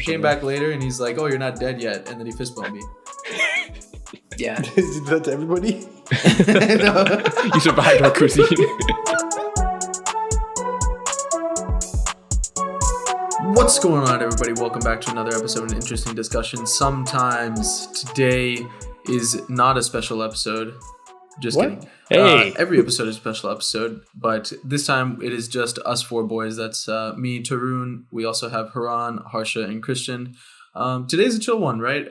came back later and he's like, "Oh, you're not dead yet," and then he fist bumped me. Yeah. Is he that to everybody? No. You survived our cuisine. What's going on, everybody? Welcome back to another episode of an interesting discussion. Sometimes today is not a special episode. Just What? kidding. Hey. Every episode is a special episode, but this time it is just us four boys. That's me, Tarun. We also have Haran, Harsha, and Christian. Today's a chill one, right?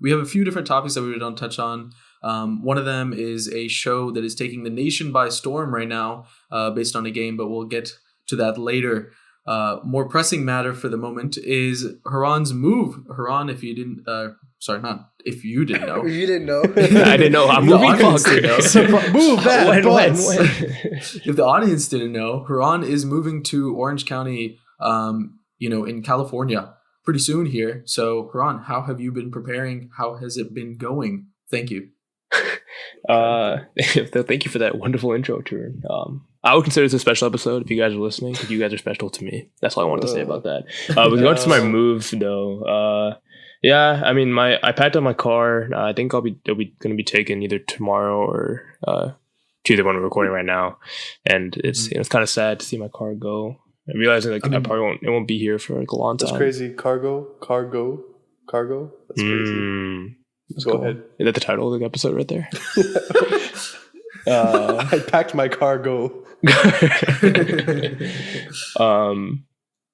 We have a few different topics that we don't touch on. One of them is a show that is taking the nation by storm right now, based on a game, but we'll get to that later. More pressing matter for the moment is Haran's move. Haran, if you didn't, not if you didn't know. You didn't know. I didn't know. I'm The moving. audience didn't know. Move that When? butts. If the audience didn't know, Haran is moving to Orange County, in California pretty soon here. So, Haran, how have you been preparing? How has it been going? Thank you. Thank you for that wonderful intro, Tarun. I would consider this a special episode if you guys are listening, because you guys are special to me. That's all I wanted to say about that. With regards to my move, though, yeah, I mean, I packed up my car. I think it'll be going to be taken either tomorrow or Tuesday when we're recording right now, and it's kind of sad to see my car go. I'm realizing I probably won't be here for like a long time. That's crazy. Cargo. That's crazy. Go ahead. Is that the title of the episode right there? I packed my cargo.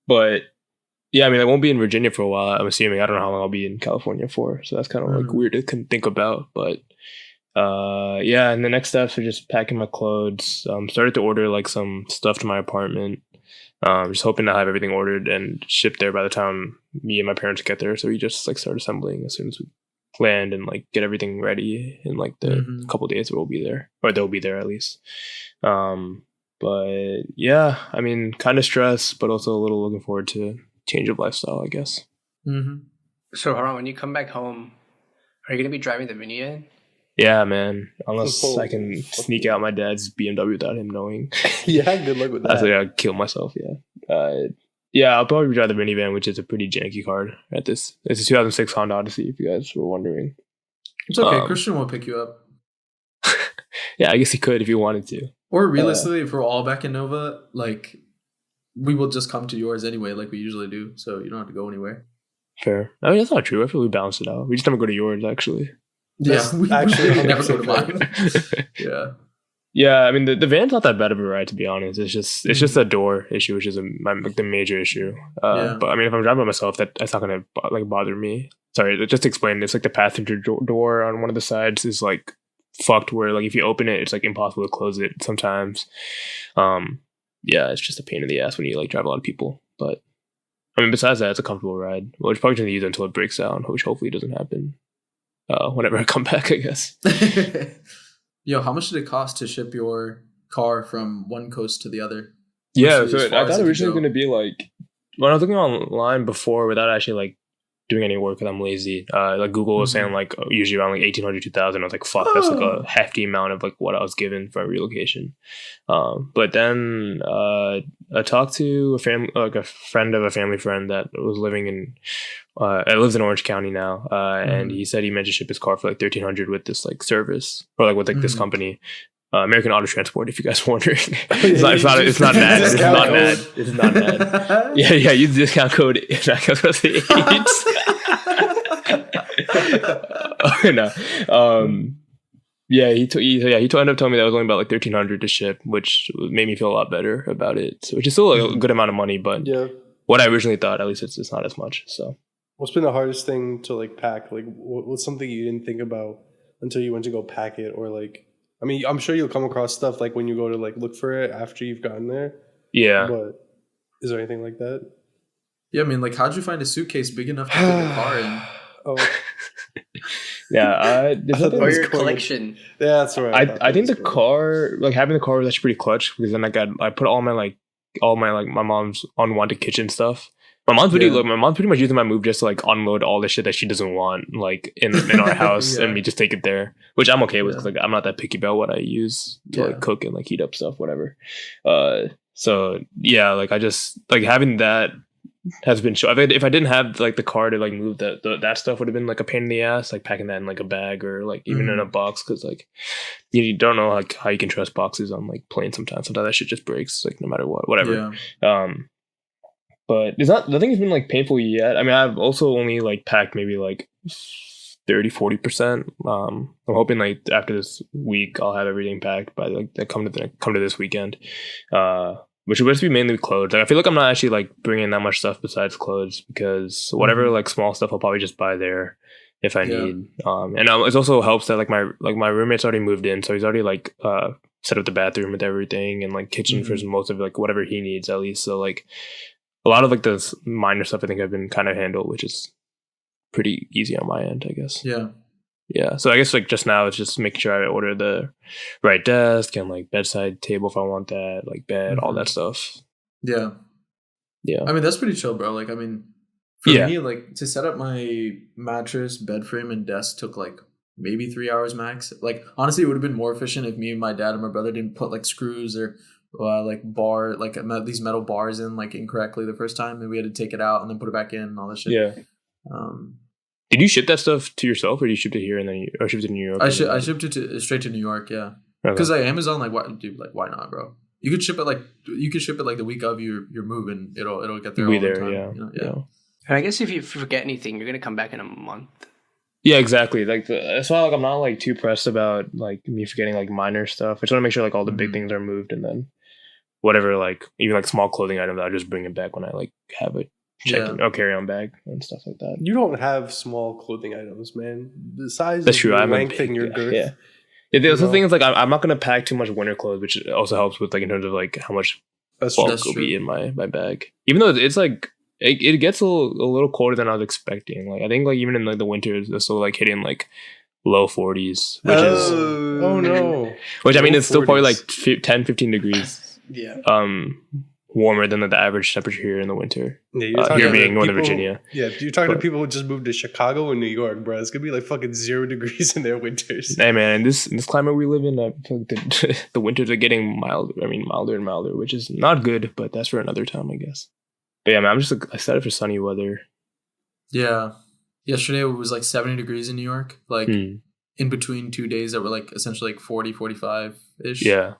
But yeah, I mean, I won't be in Virginia for a while. I'm assuming. I don't know how long I'll be in California for. So that's kind of like weird to think about. But yeah, and the next steps are just packing my clothes. Started to order like some stuff to my apartment. Just hoping to have everything ordered and shipped there by the time me and my parents get there. So we just like start assembling as soon as we land and like get everything ready in like the couple of days we'll be there, or they'll be there at least. But yeah, I mean, kind of stressed, but also a little looking forward to change of lifestyle, I guess. So, Haran, when you come back home, are you going to be driving the minivan? Yeah, man. Unless I can sneak out my dad's BMW without him knowing. Yeah, good luck with that. That's like I'd kill myself. Yeah. Yeah, I'll probably drive the minivan, which is a pretty janky car at this. It's a 2006 Honda Odyssey, if you guys were wondering. It's okay. Christian won't pick you up. Yeah, I guess he could if he wanted to. Or realistically, if we're all back in Nova, like, we will just come to yours anyway, like we usually do. So you don't have to go anywhere. Fair. I mean, that's not true. I feel we balanced it out. We just never go to yours, actually. Yeah, we actually never go to mine. Yeah. Yeah, I mean the van's not that bad of a ride, to be honest. It's just a door issue, which is the major issue. But I mean, if I'm driving by myself, that's not gonna like bother me. Sorry, just to explain, it's like the passenger door on one of the sides is like fucked, where like if you open it, it's like impossible to close it sometimes. Yeah, it's just a pain in the ass when you like drive a lot of people. But I mean, besides that, it's a comfortable ride. Well, it's probably gonna use it until it breaks down, which hopefully doesn't happen. Whenever I come back, I guess. Yo, how much did it cost to ship your car from one coast to the other? Yeah, so I thought originally going to be like, when I was looking online before without actually like doing any work because I'm lazy, like Google was saying like usually around like 1,800, 2,000. I was like, fuck, that's like a hefty amount of like what I was given for a relocation. But then I talked to a friend of a family friend that was living in, lives in Orange County now, and he said he meant to ship his car for like 1,300 with this like service, or like with like this company, American Auto Transport. If you guys are wondering, it's not bad. Yeah, use the discount code. Yeah, he ended up telling me that it was only about like 1,300 to ship, which made me feel a lot better about it. Which is still a good amount of money, but what I originally thought, at least it's not as much. So, what's been the hardest thing to like pack? Like, what's something you didn't think about until you went to go pack it, or like? I mean, I'm sure you'll come across stuff like when you go to like look for it after you've gotten there. Yeah. But is there anything like that? Yeah, I mean, like, how'd you find a suitcase big enough to fit the car in? Yeah, or your collection. Yeah, that's right. I think the car, like having the car was actually pretty clutch, because then I put all my my mom's unwanted kitchen stuff. My mom's pretty much using my move just to like unload all the shit that she doesn't want, like in our house, and me just take it there, which I'm okay with, because like I'm not that picky about what I use to like cook and like heat up stuff, whatever. So yeah, like I just like having that has been show. If I didn't have like the car to like move that stuff would have been like a pain in the ass, like packing that in like a bag or like even in a box, because like you don't know like how you can trust boxes on like planes sometimes. Sometimes that shit just breaks, like no matter what, whatever. Yeah. But it's not, nothing has been like painful yet. I mean, I've also only like packed maybe like 30-40%. I'm hoping like after this week I'll have everything packed by like come to this weekend. Which would just be mainly clothes. Like, I feel like I'm not actually like bringing that much stuff besides clothes, because whatever like small stuff I'll probably just buy there if I need. And it also helps that like my roommate's already moved in, so he's already like set up the bathroom with everything and like kitchen for most of like whatever he needs at least. So like a lot of like the minor stuff I think I've been kind of handled, which is pretty easy on my end, I guess. Yeah, so I guess like just now it's just making sure I order the right desk and like bedside table if I want that, like bed, all that stuff. Yeah. I mean, that's pretty chill, bro. Like, I mean, for me, like to set up my mattress, bed frame, and desk took like maybe 3 hours max. Like, honestly, it would have been more efficient if me and my dad and my brother didn't put like screws or these metal bars in like incorrectly the first time, and we had to take it out and then put it back in and all that shit. Yeah. Did you ship that stuff to yourself, or did you ship it here and then or shipped it to New York? I shipped it straight to New York, yeah. Because like Amazon, like why not, bro? You could ship it like the week of your move, and it'll get there. Be there, time, yeah. You know? Yeah. And I guess if you forget anything, you're gonna come back in a month. Yeah, exactly. Like that's why like I'm not like too pressed about like me forgetting like minor stuff. I just want to make sure like all the big things are moved, and then whatever like even like small clothing items, I'll just bring it back when I like have it. Carry-on bag and stuff like that. You don't have small clothing items, man. The size that's true. I'm length and your girth. Yeah. The other thing is like I'm not gonna pack too much winter clothes, which also helps with like in terms of like how much bulk will be in my bag. Even though it's like it gets a little colder than I was expecting. Like I think like even in like the winters, it's still like hitting like low 40s, which is no. Which I mean it's still probably like 10-15 degrees. Yeah. Warmer than the average temperature here in the winter. Yeah, you're talking here being Northern people, Virginia. Yeah, you're talking to people who just moved to Chicago and New York, bro. It's gonna be like fucking 0 degrees in their winters. Hey man, in this climate we live in, I feel like the winters are getting milder and milder, which is not good, but that's for another time, I guess. But yeah, man, I'm just excited for sunny weather. Yeah. Yesterday it was like 70 degrees in New York, like in between 2 days that were like essentially like 40, 45-ish. Yeah.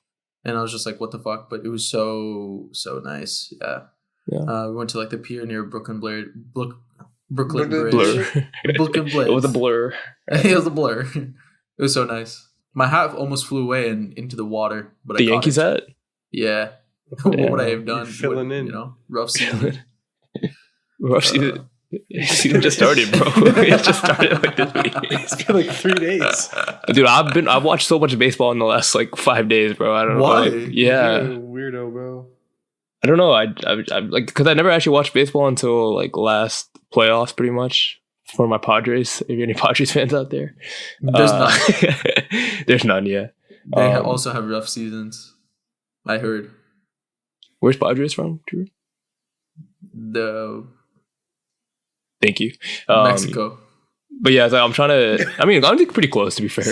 And I was just like, what the fuck? But it was so nice. Yeah. We went to like the pier near Brooklyn Bridge. Brooklyn Bridge. Brooklyn Bridge. It was a blur. It was a blur. It was so nice. My hat almost flew away and into the water. But the Yankees hat? Yeah. What would I have done? You're filling in. You know, rough season. Rough season. Season just started, bro. It just started like this week. It's been like 3 days. Dude, I've watched so much baseball in the last like 5 days, bro. I don't know why. Yeah, you're a weirdo, bro. I don't know. I like because I never actually watched baseball until like last playoffs, pretty much for my Padres. If you're any Padres fans out there, there's none. There's none. Yeah, they also have rough seasons. I heard. Where's Padres from, Drew? Thank you. Mexico. But yeah, I'm trying to. I mean, I'm pretty close to be fair.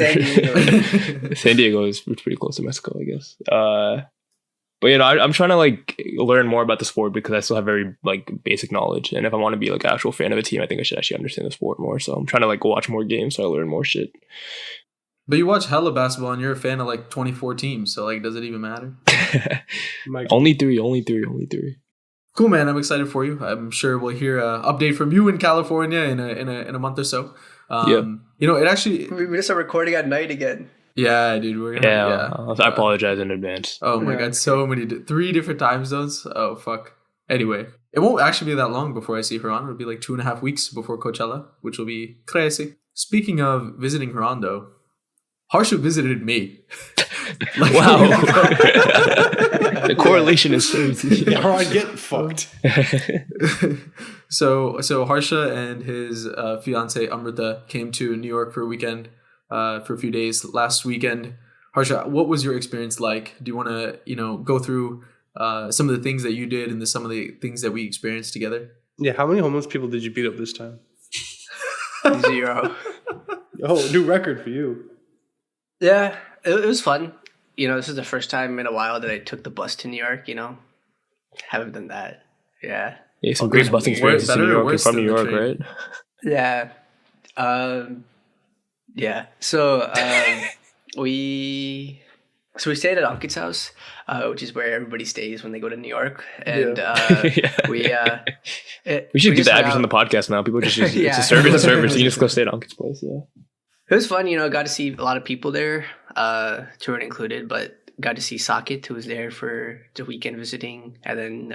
San Diego is pretty close to Mexico, I guess. But you know, I'm trying to like learn more about the sport because I still have very like basic knowledge. And if I want to be like an actual fan of a team, I think I should actually understand the sport more. So I'm trying to like watch more games so I learn more shit. But you watch hella basketball and you're a fan of like 24 teams. So like, does it even matter? Only three. Cool, man. I'm excited for you. I'm sure we'll hear an update from you in California in a month or so. You know, it actually we just are recording at night again. Yeah, dude. I apologize in advance. Oh my god, so many 3 different time zones. Oh fuck. Anyway, it won't actually be that long before I see Huron. It'll be like 2.5 weeks before Coachella, which will be crazy. Speaking of visiting Huron, though, Harsha visited me. Wow. The correlation is so easy. Huron, get fucked. So Harsha and his fiance Amrita came to New York for a weekend, for a few days last weekend. Harsha, what was your experience like? Do you want to, go through some of the things that you did and some of the things that we experienced together? Yeah, how many homeless people did you beat up this time? 0. Oh, new record for you. Yeah, it was fun. This is the first time in a while that I took the bus to New York, Haven't done that. Yeah. Yeah, some great busing experiences in New York. You're from New York, right? Yeah. Yeah. So we stayed at Ankit's house, which is where everybody stays when they go to New York, and we should get the address on the podcast now. People just it's a service. So you just go stay at Ankit's place. Yeah, it was fun. Got to see a lot of people there, Turin included, but got to see Sakit, who was there for the weekend visiting, and then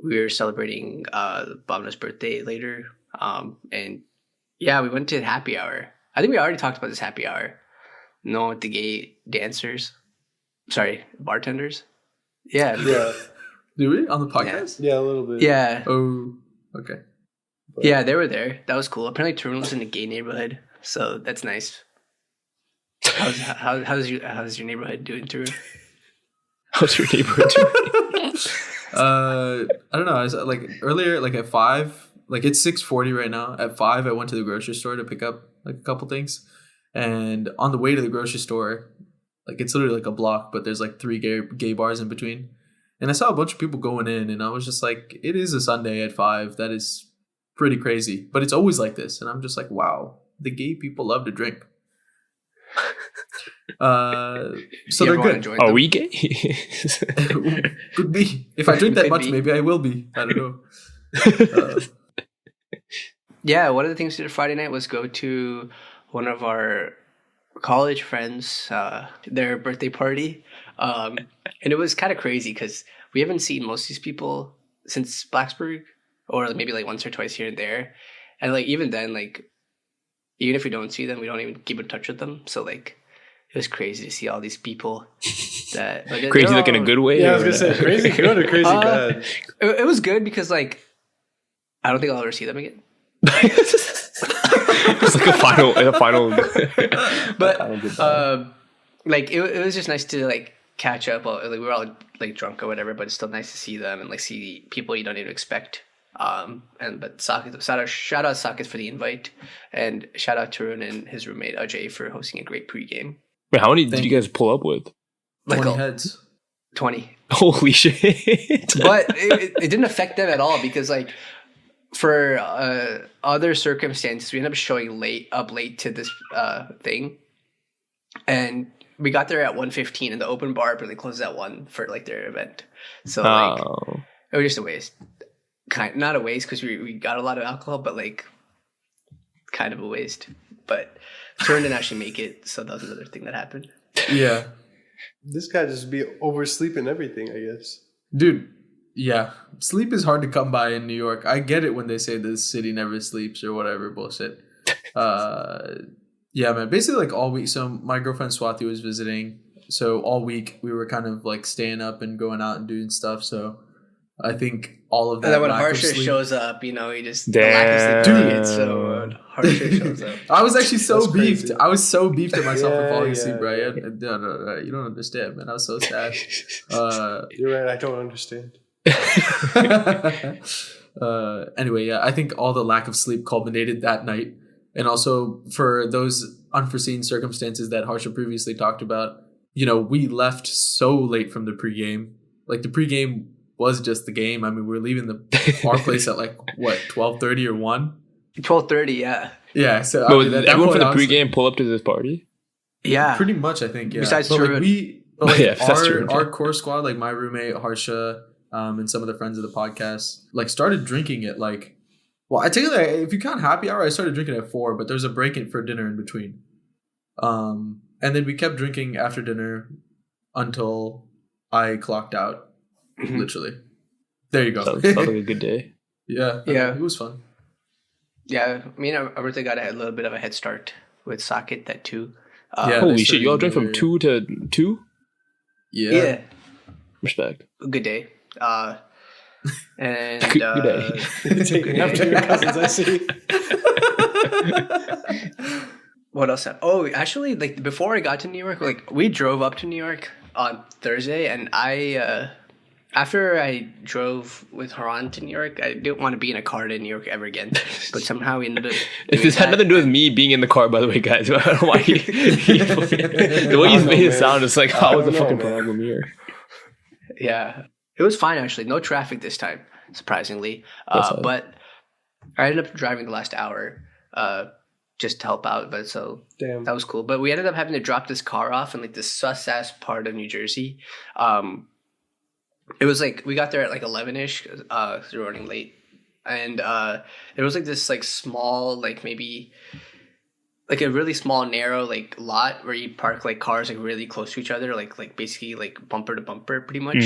we were celebrating Bhavna's birthday later, and yeah, we went to happy hour. I think we already talked about this happy hour. No, with the gay dancers. Sorry, bartenders. Yeah. Yeah. Do we on the podcast? Yeah, a little bit. Yeah. Oh, okay. But Yeah, they were there. That was cool. Apparently, Turin lives in a gay neighborhood, so that's nice. How's your neighborhood doing, Turin? how's your neighborhood doing? I don't know. I was like earlier, like at 5, like it's 6:40 right now. At 5, I went to the grocery store to pick up like a couple things, and on the way to the grocery store, like it's literally like a block, but there's like 3 gay bars in between, and I saw a bunch of people going in, and I was just like, it is a Sunday at 5. That is pretty crazy, but it's always like this, and I'm just like, wow, the gay people love to drink. So they're good. Are we gay? Could be. If I drink that Could much, be. maybe I will be. I don't know. Yeah, one of the things we did Friday night was go to one of our college friends, their birthday party. And it was kind of crazy because we haven't seen most of these people since Blacksburg, or maybe like once or twice here and there. And like even then, like even if we don't see them, we don't even keep in touch with them. So like it was crazy to see all these people that like, Crazy like in a good way? Yeah, I was gonna say crazy good or crazy bad. It was good because like I don't think I'll ever see them again. It's like a final But like it was just nice to like catch up. Like we were all like drunk or whatever, but it's still nice to see them and like see people you don't even expect. But Sakit, shout out Sakit for the invite, and shout out Tarun and his roommate Ajay for hosting a great pregame. Wait, how many did you guys pull up with? Like 20 heads. 20. Holy shit! But it didn't affect them at all because like for other circumstances we ended up showing late to this thing, and we got there at 1:15 and the open bar really closed at 1 for like their event. So like it was just a waste. Not a waste because we got a lot of alcohol, but like kind of a waste. But Turin didn't actually make it, so that was another thing that happened. Yeah. This guy just be oversleeping everything, I guess. Dude, yeah. Sleep is hard to come by in New York. I get it when they say the city never sleeps or whatever bullshit. Yeah, man. Basically, like all week. So my girlfriend Swati was visiting. So all week we were kind of like staying up and going out and doing stuff. So I think all of that. And then when lack of Harsha sleep- he just the Damn. lack of sleep doing it. So when Harsha shows up. I was actually so That's beefed. crazy. I was so beefed at myself for Yeah, falling yeah, asleep, right? yeah. No, you don't understand, man. I was so sad. You're right, I don't understand. Anyway, yeah, I think all the lack of sleep culminated that night. And also for those unforeseen circumstances that Harsha previously talked about, we left so late from the pregame. Like the pregame was just the game. I mean, we were leaving our place at like, what, 12:30 or 1? 12:30, yeah. Yeah, so But I mean, at that everyone point, for the I was pregame pull up to this party? Yeah. pretty much, I think, yeah. Besides but like Tarun. Yeah, besides Tarun, our yeah. core squad, like my roommate Harsha, and some of the friends of the podcast, like started drinking at like, well, I tell you that if you count happy hour, I started drinking at 4, but there's a break in for dinner in between. And then we kept drinking after dinner until I clocked out. Mhm. Literally. There you go. Sounds like a good day. Yeah. Yeah. It was fun. Yeah, me and Amrita got a little bit of a head start with Sakit that too. Yeah. Holy they shit, you all started drank from 2 to 2? Yeah. Respect. Good day. And Good day. Taking after your cousins, I see. What else? Oh, actually, like before I got to New York, like we drove up to New York on Thursday, and after I drove with Haran to New York, I didn't want to be in a car to New York ever again. But somehow we ended up. If this had nothing to do with me being in the car, by the way, guys, I don't know why the way you made it sound, it's like, how was the don't know, fucking man. problem here? Yeah, it was fine actually. No traffic this time. surprisingly. That's But I ended up driving the last hour just to help out. But so Damn. that was cool. But we ended up having to drop this car off in like this sus ass part of New Jersey. It was like we got there at like 11ish. We were running late, and there was like this like small like maybe like a really small narrow like lot where you park like cars like really close to each other, like basically like bumper to bumper pretty much.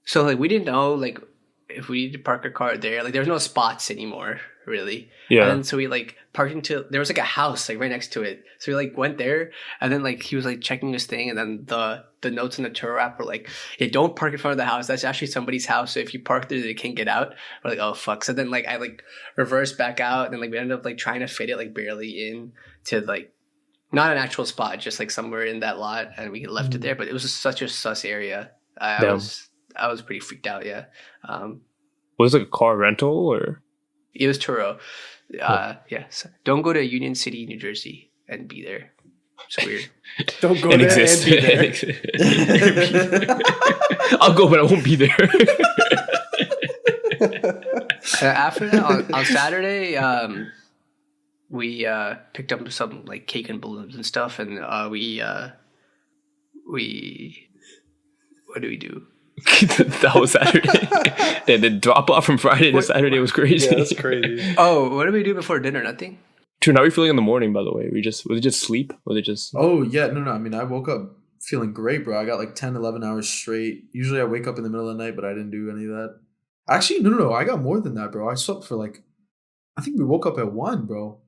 So like we didn't know like if we needed to park a car there, like there was no spots anymore really. Yeah. And so we like parked into, there was like a house like right next to it. So we like went there, and then like he was like checking his thing, and then the notes in the tour app were like, yeah, don't park in front of the house. That's actually somebody's house. So if you park there, they can't get out. We're like, oh fuck. So then like I like reversed back out, and then like we ended up like trying to fit it like barely in to like not an actual spot, just like somewhere in that lot, and we left it there. But it was just such a sus area. I was pretty freaked out. Yeah. Was it like a car rental or? It was Turo. Yeah. So don't go to Union City, New Jersey, and be there. It's weird. Don't go It there exists. and be there. I'll go, but I won't be there. After that, on Saturday, we picked up some like cake and balloons and stuff, and we what do we do? That was Saturday. The drop off from Friday to Saturday was crazy. Yeah, that's crazy. Oh, what did we do before dinner? Nothing. Dude, how are you feeling in the morning? By the way, was it just sleep? Was it just? Oh yeah, no. I mean, I woke up feeling great, bro. I got like 10, 11 hours straight. Usually I wake up in the middle of the night, but I didn't do any of that. Actually, no. I got more than that, bro. I slept for like, I think we woke up at 1, bro.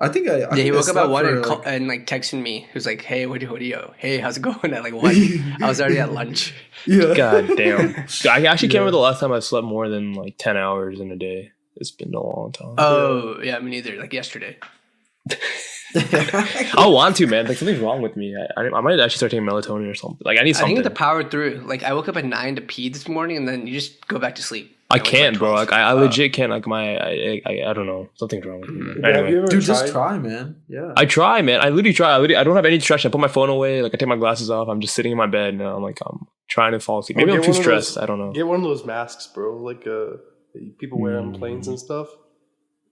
I think I He woke up at 1 and, like, and like texted me. He was like, "Hey, what do you? Hey, how's it going?" At like 1. I was already at lunch. Yeah. God damn. I actually can't remember the last time I slept more than like 10 hours in a day. It's been a long time. Oh yeah, me neither. Like yesterday. I want to, man. Like something's wrong with me. I might actually start taking melatonin or something. Like I need I something. think to power through. Like I woke up at 9 to pee this morning, and then you just go back to sleep. I Like, can't, by bro. 12. Like I legit can't. Like I don't know. Something's wrong with me. Man. Have Anyway. you ever Dude, tried? just try, man. Yeah. I try, man. I literally try. I don't have any distraction. I put my phone away. Like I take my glasses off. I'm just sitting in my bed and I'm trying to fall asleep. Maybe I'm too stressed. I don't know. Get one of those masks, bro. Like that people wear on planes and stuff.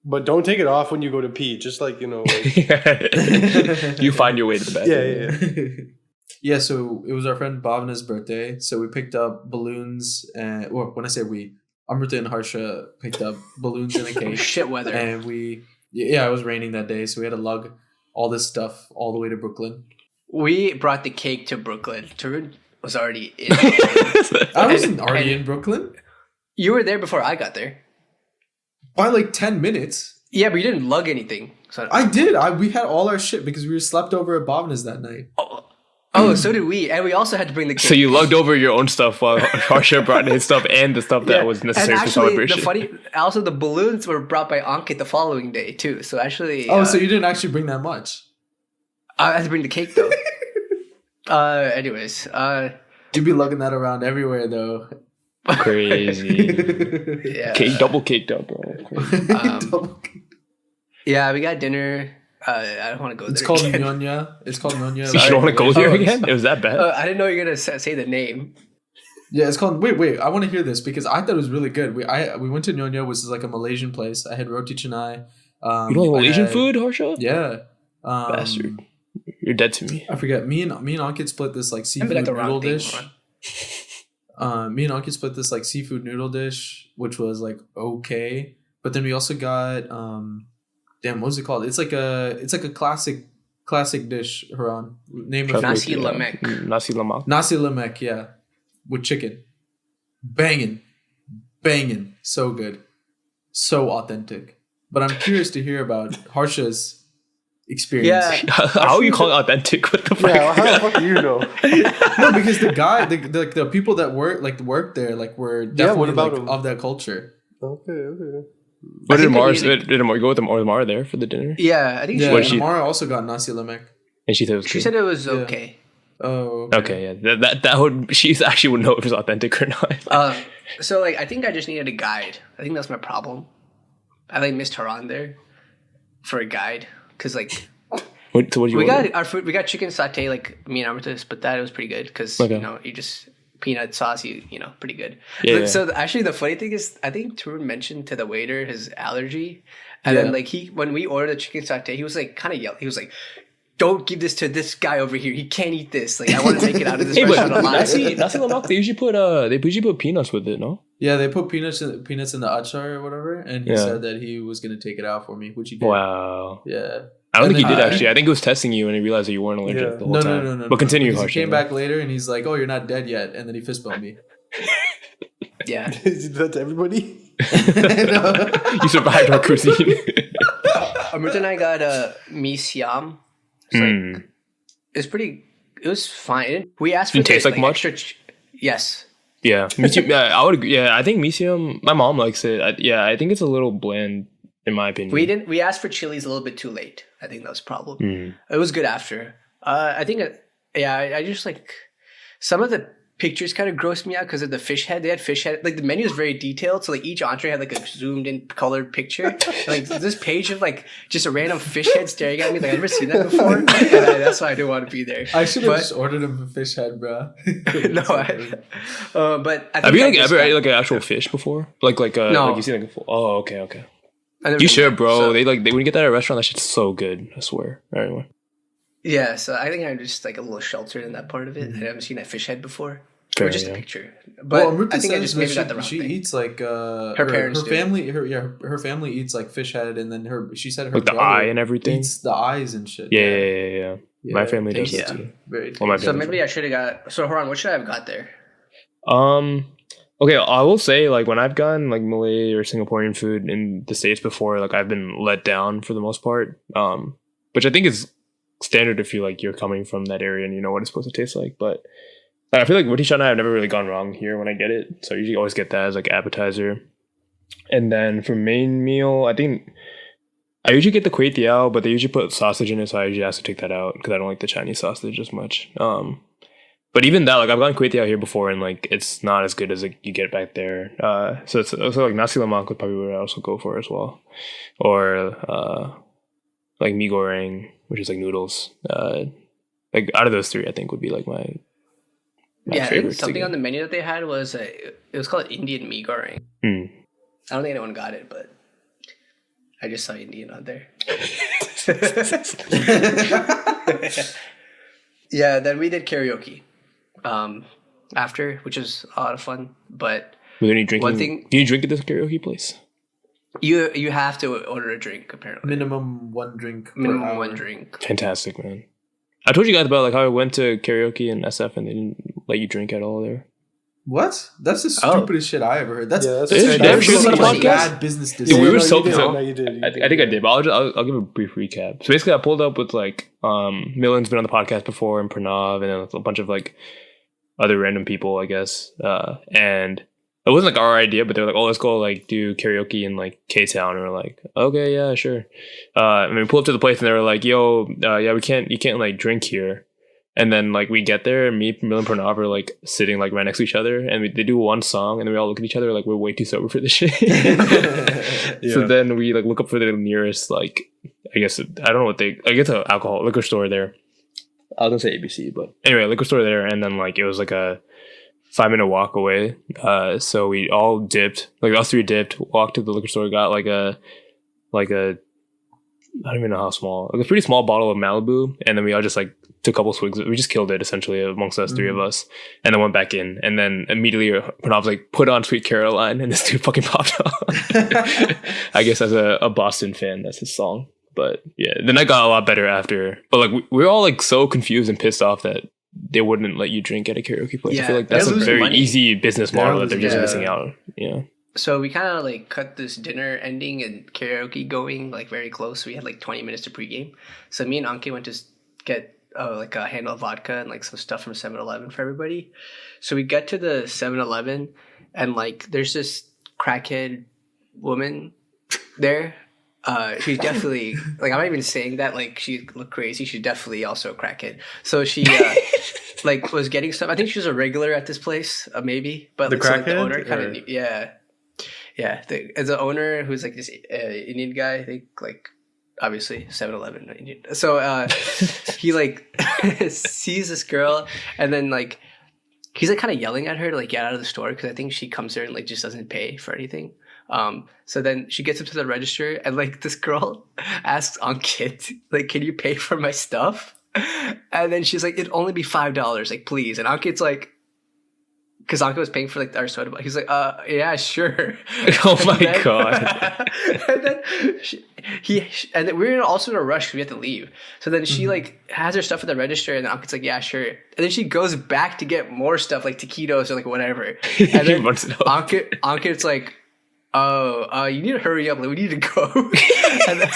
But don't take it off when you go to pee. Just like, you know. Like, You find your way to the bathroom. yeah. Yeah, so it was our friend Bhavana's birthday. So we picked up balloons and, or when I say we, Amrita and Harsha picked up balloons and a cake. Shit weather. And it was raining that day, so we had to lug all this stuff all the way to Brooklyn. We brought the cake to Brooklyn. Tarun was already in. I wasn't already in Brooklyn You were there before I got there. by like 10 minutes. Yeah, but you didn't lug anything. So I did. We had all our shit because we were slept over at Bhavana's that night. Oh, so did we. And we also had to bring the cake. So you lugged over your own stuff while Harsha brought his stuff and the stuff that was necessary and for actually, celebration. also the balloons were brought by Ankit the following day too. So actually, So you didn't actually bring that much. I had to bring the cake though. Anyways, You'd be lugging that around everywhere, though. Crazy. yeah, Cake, double caked up, bro. yeah, we got dinner. I don't want to go there. It's called again. Nyonya. It's called Nyonya. You don't want to go there Oh, again? It was that bad? I didn't know you were gonna say the name. Yeah, it's called. Wait. I want to hear this because I thought it was really good. We went to Nyonya, which is like a Malaysian place. I had roti canai. You don't like Malaysian food, Harsha? Yeah. Bastard. You're dead to me. I forget. Me and Ankit split this like seafood Maybe like the wrong noodle thing, dish. Me and Ankit split this like seafood noodle dish, which was like okay. But then we also got what was it called? It's like a classic dish, Haran. Name of Nasi lemak. Nasi lemak. Nasi lemak, yeah. With chicken. Banging. So good. So authentic. But I'm curious to hear about Harsha's experience. Yeah. How are you calling authentic? What the fuck? Yeah, how the fuck do you know? No, because the guy, the people that work there, like were definitely what about like, him? of that culture. Okay. What did I think Mars? Did Mara go with Mara there for the dinner? Yeah, I think Yeah, What did she- Mara also got nasi lemak. And she said it was she good. said it was Yeah. okay. Oh, Okay, yeah, that would she actually would know if it was authentic or not. So like I think I just needed a guide. I think that's my problem. I like missed Haran there for a guide because like So what do you? we order? got our food. We got chicken satay. Like me and Amrita split that. It was pretty good because Okay. you know you just peanut sauce, pretty good. Yeah. So actually, the funny thing is, I think Tarun mentioned to the waiter his allergy, and then like when we ordered the chicken satay, he was like kind of yelling. He was like, "Don't give this to this guy over here. He can't eat this. Like I want to make it out of this restaurant alive." Nasi lemak, they usually put peanuts with it, no? Yeah, they put peanuts in the achar or whatever, and he said that he was gonna take it out for me, which he did. Wow. Yeah. I don't think he did actually. I think he was testing you and he realized that you weren't allergic the whole time. No. But continue, He came back later and he's like, "Oh, you're not dead yet," and then he fist bumped me. Yeah. Is that to everybody? You survived our cuisine. Amrita and I got mee siam. It's pretty. It was fine. We asked for it taste like much. Yes. Yeah, I would agree. Yeah, I think mee siam. My mom likes it. I think it's a little bland. In my opinion, we asked for chilies a little bit too late. I think that was a problem. It was good after. I think, I just like some of the pictures kind of grossed me out because of the fish head. They had fish head. Like the menu is very detailed, so like each entree had like a zoomed in colored picture. And, like this page of like just a random fish head staring at me. Like I've never seen that before. And that's why I didn't want to be there. I should have just ordered him a fish head, bro. No, but I think have you ever ate like an actual fish before? Like no. Like you see like oh okay. You should, bro. So, when you get that at a restaurant, that shit's so good. I swear. Anyway. Yeah, so I think I'm just like a little sheltered in that part of it. I haven't seen that fish head before. Fair, or just a picture. But I think I just maybe got the wrong she thing. eats like her parents. Her family. Her family eats like fish head, and then she said her like the eye and everything. Eats the eyes and shit. Yeah. My family does it too. Very. Well, so maybe I should have got. So Horan, what should I have got there? Okay, I will say, like, when I've gotten, like, Malay or Singaporean food in the States before, like, I've been let down for the most part, which I think is standard if you're coming from that area and you know what it's supposed to taste like, but I feel like Roti Canai, I've never really gone wrong here when I get it, so I usually always get that as, like, appetizer. And then for main meal, I think I usually get the kway teow, but they usually put sausage in it, so I usually have to take that out because I don't like the Chinese sausage as much. But even that, like I've gotten kway teow here before, and like it's not as good as like, you get back there. So it's also like nasi lemak would probably what I also go for as well, or like mee goreng, which is like noodles. Like out of those three, I think would be like my favorite. Something on the menu that they had was it was called Indian mee goreng. I don't think anyone got it, but I just saw Indian on there. Yeah, then we did karaoke. After, which was a lot of fun, but was there any drinking? One thing, do you drink at this karaoke place? You have to order a drink apparently. Minimum one drink. One drink. Fantastic, man. I told you guys about like how I went to karaoke in SF and they didn't let you drink at all there. What? That's the stupidest shit I ever heard. That's bad business decision. Yeah, we were so you did. I think I did, but I'll give a brief recap. So basically, I pulled up with like Milan's been on the podcast before, and Pranav, and then a bunch of like other random people, I guess. And it wasn't like our idea, but they're like, "Oh, let's go like do karaoke in like K-Town," and we're like, "Okay, yeah, sure." And we pulled up to the place, and they were like, "Yo, you can't like drink here." And then like we get there and me, Milan, and Pranav are like sitting like right next to each other, and they do one song, and then we all look at each other like we're way too sober for this shit. Yeah. So then we like look up for the nearest like I guess a liquor store there. I was gonna say ABC, but anyway, liquor store there, and then like it was like a 5-minute walk away. So we all dipped, like us three dipped, walked to the liquor store, got like a I don't even know how small, like a pretty small bottle of Malibu, and then we all just like took a couple swigs. We just killed it essentially amongst us three of us, and then went back in, and then immediately Pranav's like put on Sweet Caroline, and this dude fucking popped off. I guess as a Boston fan, that's his song. But yeah, the night got a lot better after. But like we were all like so confused and pissed off that they wouldn't let you drink at a karaoke place. I feel like that's a very easy business model that they're just missing out. Yeah. So we kind of like cut this dinner ending and karaoke going like very close. We had like 20 minutes to pregame. So me and Anke went to get like a handle of vodka and like some stuff from 7-Eleven for everybody. So we get to the 7-Eleven and like there's this crackhead woman there. She's definitely like, I'm not even saying that like she looked crazy. She's definitely also a crackhead. So she like was getting stuff. I think she was a regular at this place, maybe. But the like, crackhead, so, like, the owner kind of yeah. As the owner who's like this Indian guy, I think like obviously 7-Eleven Indian. So he like sees this girl and then like he's like kind of yelling at her to like get out of the store because I think she comes there and like just doesn't pay for anything. So then she gets up to the register and like this girl asks Ankit like, "Can you pay for my stuff?" And then she's like, "It'd only be $5, like please." And Ankit's like, because Ankit was paying for like our soda, he's like, yeah, sure." Oh my god! And then and then we're also in a rush because we have to leave. So then she like has her stuff at the register, and then Ankit's like, "Yeah, sure." And then she goes back to get more stuff like taquitos or like whatever. And then Ankit's like, "Oh, you need to hurry up. Like, we need to go." and then,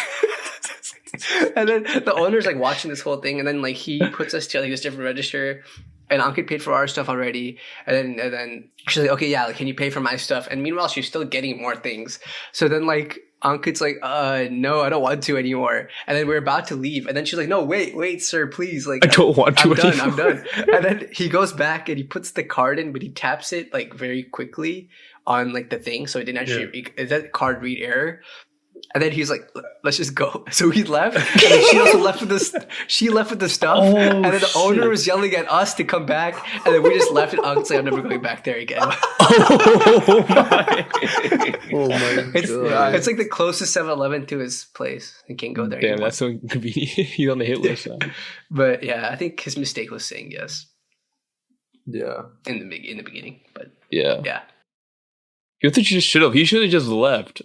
and then the owner's like watching this whole thing, and then like he puts us to like this different register. And Ankit paid for our stuff already. And then she's like, "Okay, yeah, like, can you pay for my stuff?" And meanwhile, she's still getting more things. So then like Ankit's like, "No, I don't want to anymore." And then we're about to leave. And then she's like, "No, wait, sir, please. Like, I don't want to anymore. I'm done. And then he goes back and he puts the card in, but he taps it like very quickly on like the thing. So it didn't actually, is that card read error? And then he's like, "Let's just go." So he left. And then she also left with this. She left with the stuff. And then the owner was yelling at us to come back. And then we just left it. Uncle's like, "I'm never going back there again." Oh my! It's like the closest 7-Eleven to his place. He can't go there. Damn, anymore. that's so inconvenient. He's on the hit list now. But yeah, I think his mistake was saying yes. Yeah. In the beginning, but yeah. Yeah, You just should have. He should have just left.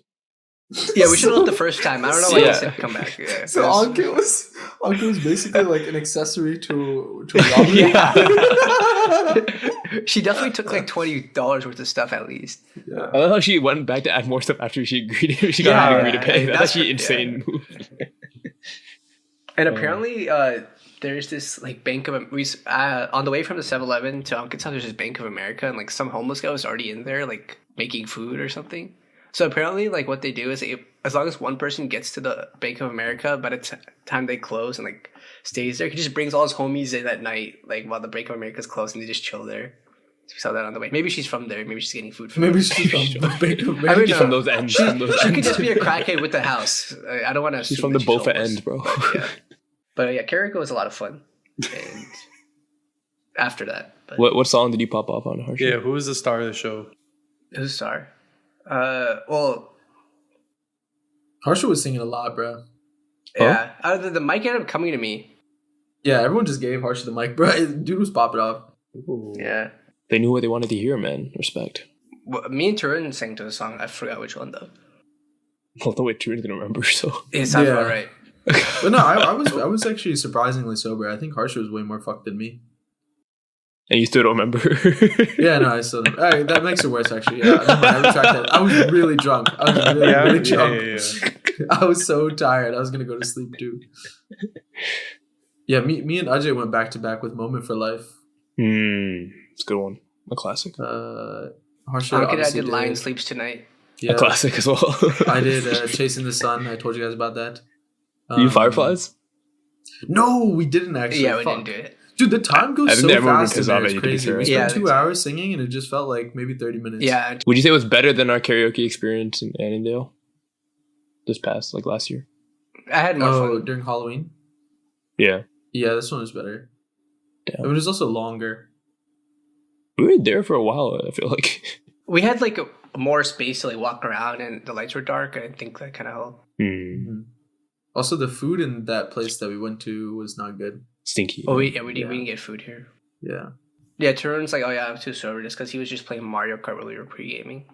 Yeah, we should have left the first time. I don't know why he said come back. Yeah. So Ankit was basically like an accessory to robbery. She definitely took like $20 worth of stuff at least. Yeah. I love how she went back to add more stuff after she agreed. She got to agree to pay. That's actually insane move. And apparently, there's this like Bank of on the way from the 7-Eleven to Ankit's house. There's this Bank of America, and like some homeless guy was already in there, like making food or something. So apparently, like what they do is, as long as one person gets to the Bank of America, by the time they close and like stays there, he just brings all his homies in at night, like while the Bank of America's closed, and they just chill there. So we saw that on the way. Maybe she's from there. Maybe she's getting food from Maybe she's from the Bank of America. I mean, She's from those ends. She could just be a crackhead with the house. I don't want to. She's from the Bofa end, bro. But yeah, Kariko was a lot of fun. And after that, but What song did you pop off on, Harsha? Yeah, who was the star of the show? who's star? Well, Harsha was singing a lot, bro. yeah. The mic ended up coming to me. Yeah, everyone just gave Harsha the mic, bro. Dude was popping off. Ooh. Yeah. They knew what they wanted to hear, man. Respect. Well, me and Tarun sang to the song. I forgot which one though. Well, the way Tarun's gonna remember, so. It sounds Yeah. about right. But no, I was actually surprisingly sober. I think Harsha was way more fucked than me. And you still don't remember? Yeah, no, I still don't. All right, that makes it worse, actually. Yeah, I retract that. I was really drunk. I was really drunk. Yeah. I was so tired. I was gonna go to sleep too. Yeah, me and Ajay went back to back with Moment for Life. It's a good one. A classic. Harsha I obviously did Lion Sleeps Tonight. Yeah, A classic as well. I did Chasing the Sun. I told you guys about that. You Fireflies? No, we didn't actually. Yeah, we Fuck. didn't do it. Dude, the time goes I so think everyone fast. was In there. pissed It's off that you crazy. did We it. spent Yeah, 2 hours singing, and it just felt like maybe 30 minutes. Yeah. Would you say it was better than our karaoke experience in Annandale? This past, like last year? I had more Oh, fun. during Halloween. Yeah. Yeah, this one was better. Damn. I mean, it was also longer. We were there for a while, I feel like. We had like more space to like walk around, and the lights were dark. I think that kind of helped. Also, the food in that place that we went to was not good. Stinky. Oh, we didn't get food here. Yeah. Yeah, Tarun's like, "Oh yeah, I'm too sober," just because he was just playing Mario Kart while we were pre-gaming.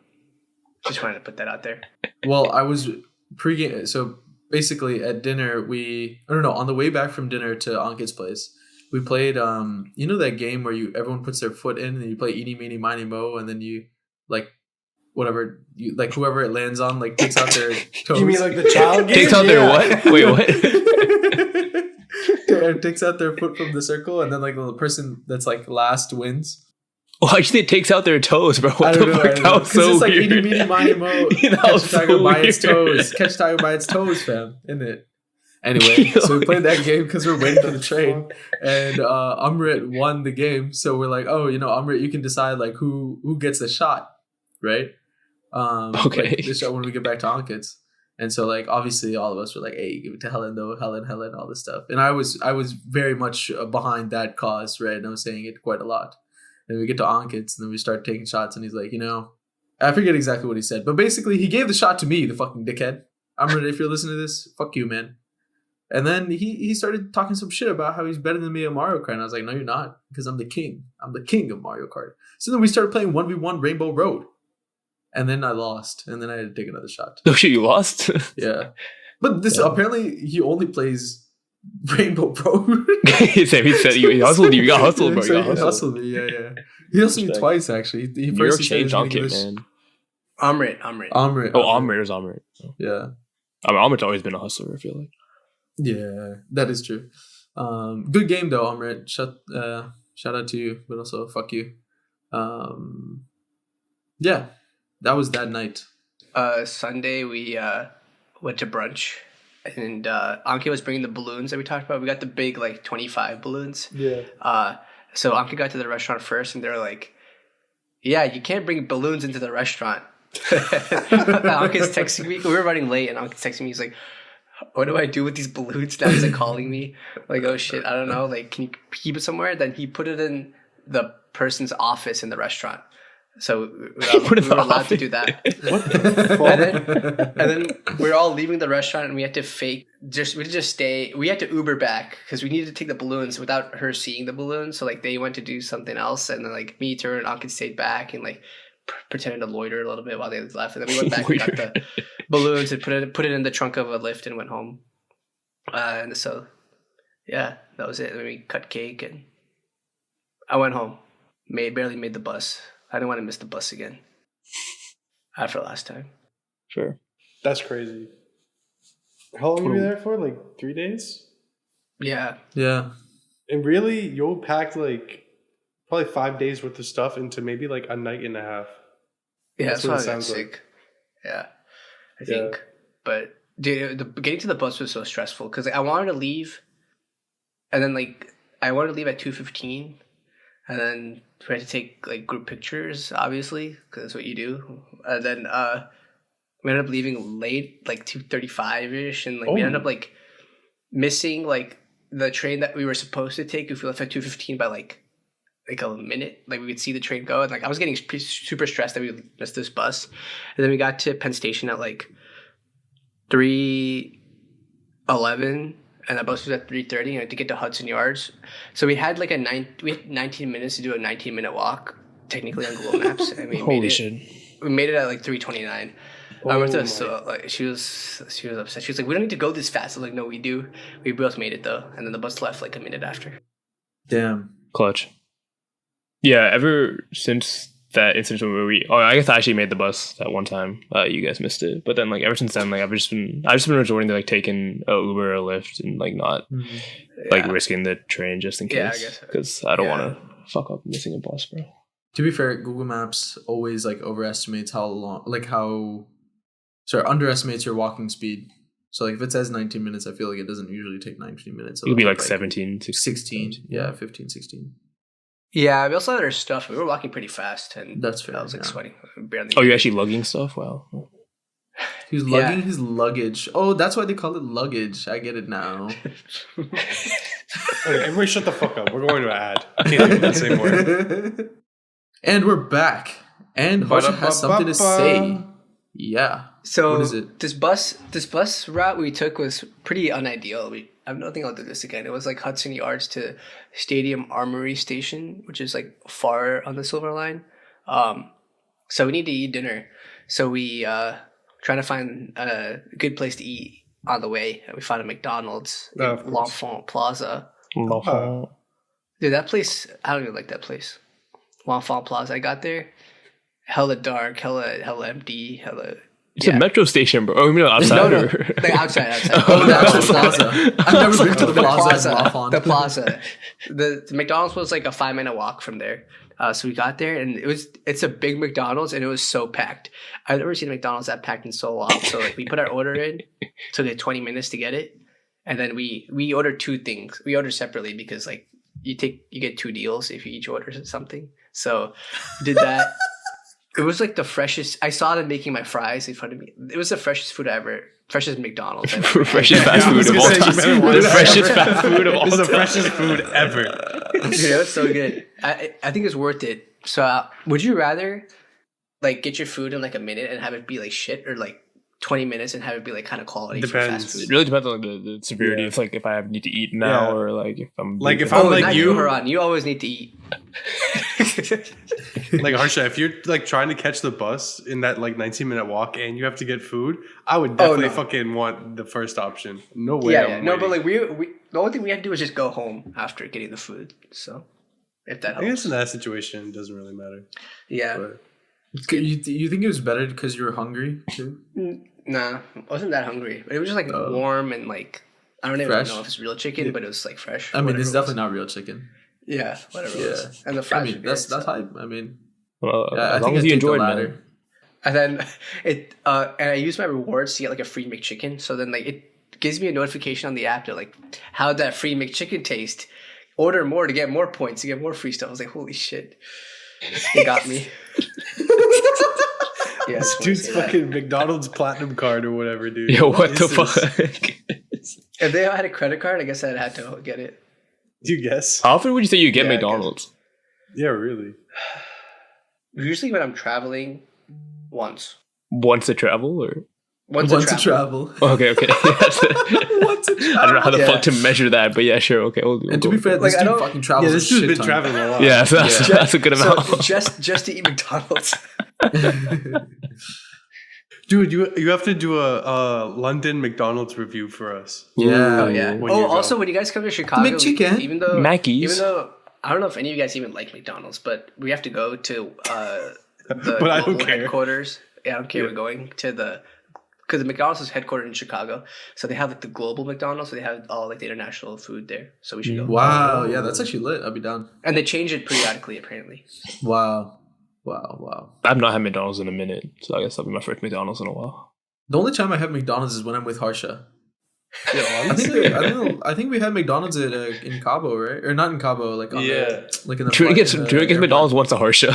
Just wanted to put that out there. Well, I was pre-game. So basically, at dinner, on the way back from dinner to Ankit's place, we played. You know that game where everyone puts their foot in and you play Eeny Meeny Miny Mo, and then you like whatever you like whoever it lands on like takes out their toes. You mean like the child game? Takes out their what? Wait, what? Takes out their foot from the circle, and then like the person that's like last wins. Well, actually, it takes out their toes, bro. I What don't the know. fuck? That was so it's like weird. Eeny Meeny Miny Mo. That Catch was a tiger so by its weird. toes. Catch a tiger by its toes, fam. Isn't it? Anyway, so we played that game because we're waiting for the train, and Amrit won the game. So we're like, oh, Amrit, you can decide like who gets the shot, right? Okay. Like, the shot when we get back to Ankit's. And so, like, obviously, all of us were like, "Hey, give it to Helen, though, Helen, all this stuff." And I was very much behind that cause, right? And I was saying it quite a lot. And we get to Ankit's, and then we start taking shots, and he's like, I forget exactly what he said, but basically he gave the shot to me, the fucking dickhead. Amrit, if you're listening to this, fuck you, man. And then he started talking some shit about how he's better than me at Mario Kart. And I was like, no, you're not, because I'm the king. I'm the king of Mario Kart. So then we started playing 1v1 Rainbow Road. And then I lost. And then I had to take another shot. Oh shit, you lost? Yeah. But apparently he only plays Rainbow Road. He said he hustled you. You got hustled, bro. He hustled me, yeah. He hustled me twice, actually. He first changed Ankit, man. Amrit. Oh, Amrit is Amrit. Yeah. I mean, Amrit's always been a hustler, I feel like. Yeah, that is true. Good game though, Amrit. Shout out to you, but also fuck you. Yeah, that was that night. Sunday we went to brunch, and Ankit was bringing the balloons that we talked about. We got the big 25 balloons. Yeah. So Ankit got to the restaurant first, and they're like, "Yeah, you can't bring balloons into the restaurant." Ankit's texting me. We were running late, and Ankit's texting me. He's like, what do I do with these balloons now? He's calling me. Like, oh shit, I don't know. Can you keep it somewhere? Then he put it in the person's office in the restaurant. So we were allowed to do that. What the fuck? And then we're all leaving the restaurant, and we had to stay. We had to Uber back because we needed to take the balloons without her seeing the balloons. So they went to do something else, and then me, Tur, and Ankit stayed back and pretended to loiter a little bit while they left, and then we went back and got the balloons and put it in the trunk of a Lyft and went home. And so, yeah, that was it. And then we cut cake, and I went home. Barely made the bus. I didn't want to miss the bus again after last time. Sure, that's crazy. How long were you there for? 3 days? Yeah. And really, you packed probably 5 days worth of stuff into maybe a night and a half. Yeah, that's what it sounds like. Yeah, I think. But dude, getting to the bus was so stressful because I wanted to leave, and then I wanted to leave at 2:15, and then we had to take group pictures, obviously, because that's what you do. And then we ended up leaving late, 2:35ish, and we ended up missing the train that we were supposed to take if we left at 2:15 by a minute. We could see the train go, and I was getting super stressed that we missed this bus. And then we got to Penn Station at 3:11, and the bus was at 3:30, and to get to Hudson Yards. So we had 19 minutes to do a 19-minute walk, technically on Google Maps, and we made it at 3:29. I went to she was upset. She was like, "We don't need to go this fast." I was like, "No, we do." We both made it though, and then the bus left a minute after. Damn, clutch. Yeah, ever since that incident where I guess I actually made the bus that one time. You guys missed it, but then ever since then, I've just been resorting to taking a Uber or a Lyft and not risking the train just in case. Yeah, I guess because I don't want to fuck up missing a bus, bro. To be fair, Google Maps always overestimates underestimates your walking speed. So if it says 19 minutes, I feel like it doesn't usually take 19 minutes. It'll be 17, 16. Yeah, 15, 16. Yeah, we also had our stuff. We were walking pretty fast, and that's fair. I was sweating. Oh, you're actually lugging stuff? Wow. He was lugging his luggage. Oh, that's why they call it luggage. I get it now. Okay, everybody shut the fuck up. We're going to an ad. I can't do that anymore. And we're back. And Harsha has something to say. Yeah. So what is it? This bus route we took was pretty unideal. I don't think I'll do this again. It was Hudson Yards to Stadium Armory Station, which is far on the Silver Line. So we need to eat dinner. So we trying to find a good place to eat on the way. We found a McDonald's in L'Enfant Plaza. Dude, that place, I don't even like that place. L'Enfant Plaza. I got there, hella dark, hella empty, hella. It's a metro station, bro. Oh, you mean outside? No. Outside. Oh, the actual plaza. I've never been to the plaza. The plaza. The McDonald's was a 5-minute walk from there. So we got there, and it's a big McDonald's, and it was so packed. I've never seen a McDonald's that packed in so long. So we put our order in, took 20 minutes to get it, and then we ordered 2 things. We ordered separately because you get 2 deals if you each order something. So we did that. It was like the freshest. I saw them making my fries in front of me. It was the freshest food ever. Freshest McDonald's. Freshest fast food of all time. The freshest fast food of all time. It's the freshest food ever. Dude, it was so good. I think it's worth it. So, would you rather like get your food in like a minute and have it be like shit, or like 20 minutes and have it be like kind of quality for fast food? It really depends on the severity. It's like if I need to eat now or like if I'm like if I'm like you, Haran, you always need to eat. Like Harsha, if you're like trying to catch the bus in that like 19-minute walk and you have to get food, I would definitely fucking want the first option. No way. No, but like we the only thing we have to do is just go home after getting the food. So if that helps. I guess in that situation it doesn't really matter. Yeah. But You think it was better because you were hungry too? Nah, I wasn't that hungry. But it was just like warm and like I don't even know if it's real chicken, but it was like fresh. I mean, it's definitely not real chicken. Yeah, whatever it was. And the fries. I mean, that's hype. I mean, as long as you enjoyed it. And then and I used my rewards to get like a free McChicken. So then like it gives me a notification on the app to like, how'd that free McChicken taste? Order more to get more points, to get more free stuff. I was like, holy shit. It got me. Yeah, this dude's fucking McDonald's Platinum card or whatever, dude. Yo, what the fuck? If they had a credit card, I guess I'd had to get it. Do you guess? How often would you say you get McDonald's? Yeah, really. Usually when I'm traveling, once. Once to travel or? Once to travel. Okay. Once to travel. I don't know how the fuck to measure that, but yeah, sure. Okay, we'll do it. And to be fair, this dude fucking travels. Yeah, this dude's been traveling a lot. Yeah, so that's a good amount. So just to eat McDonald's. Dude, you have to do a London McDonald's review for us. Yeah. Oh yeah. Also when you guys come to Chicago, McChicken. even though Mackey's. I don't know if any of you guys even like McDonald's, but we have to go to the but I don't care. headquarters. Yeah, I don't care. We're going to because the McDonald's is headquartered in Chicago, so they have like the global McDonald's, so they have all like the international food there. So we should go. Wow, yeah, that's actually lit. I'll be down. And they change it periodically, apparently. Wow. I've not had McDonald's in a minute, so I guess that'll be my first McDonald's in a while. The only time I have McDonald's is when I'm with Harsha. Yeah, I think we had McDonald's in Cabo, right? Or not in Cabo, like on like in the. Drew gets McDonald's once a Harsha.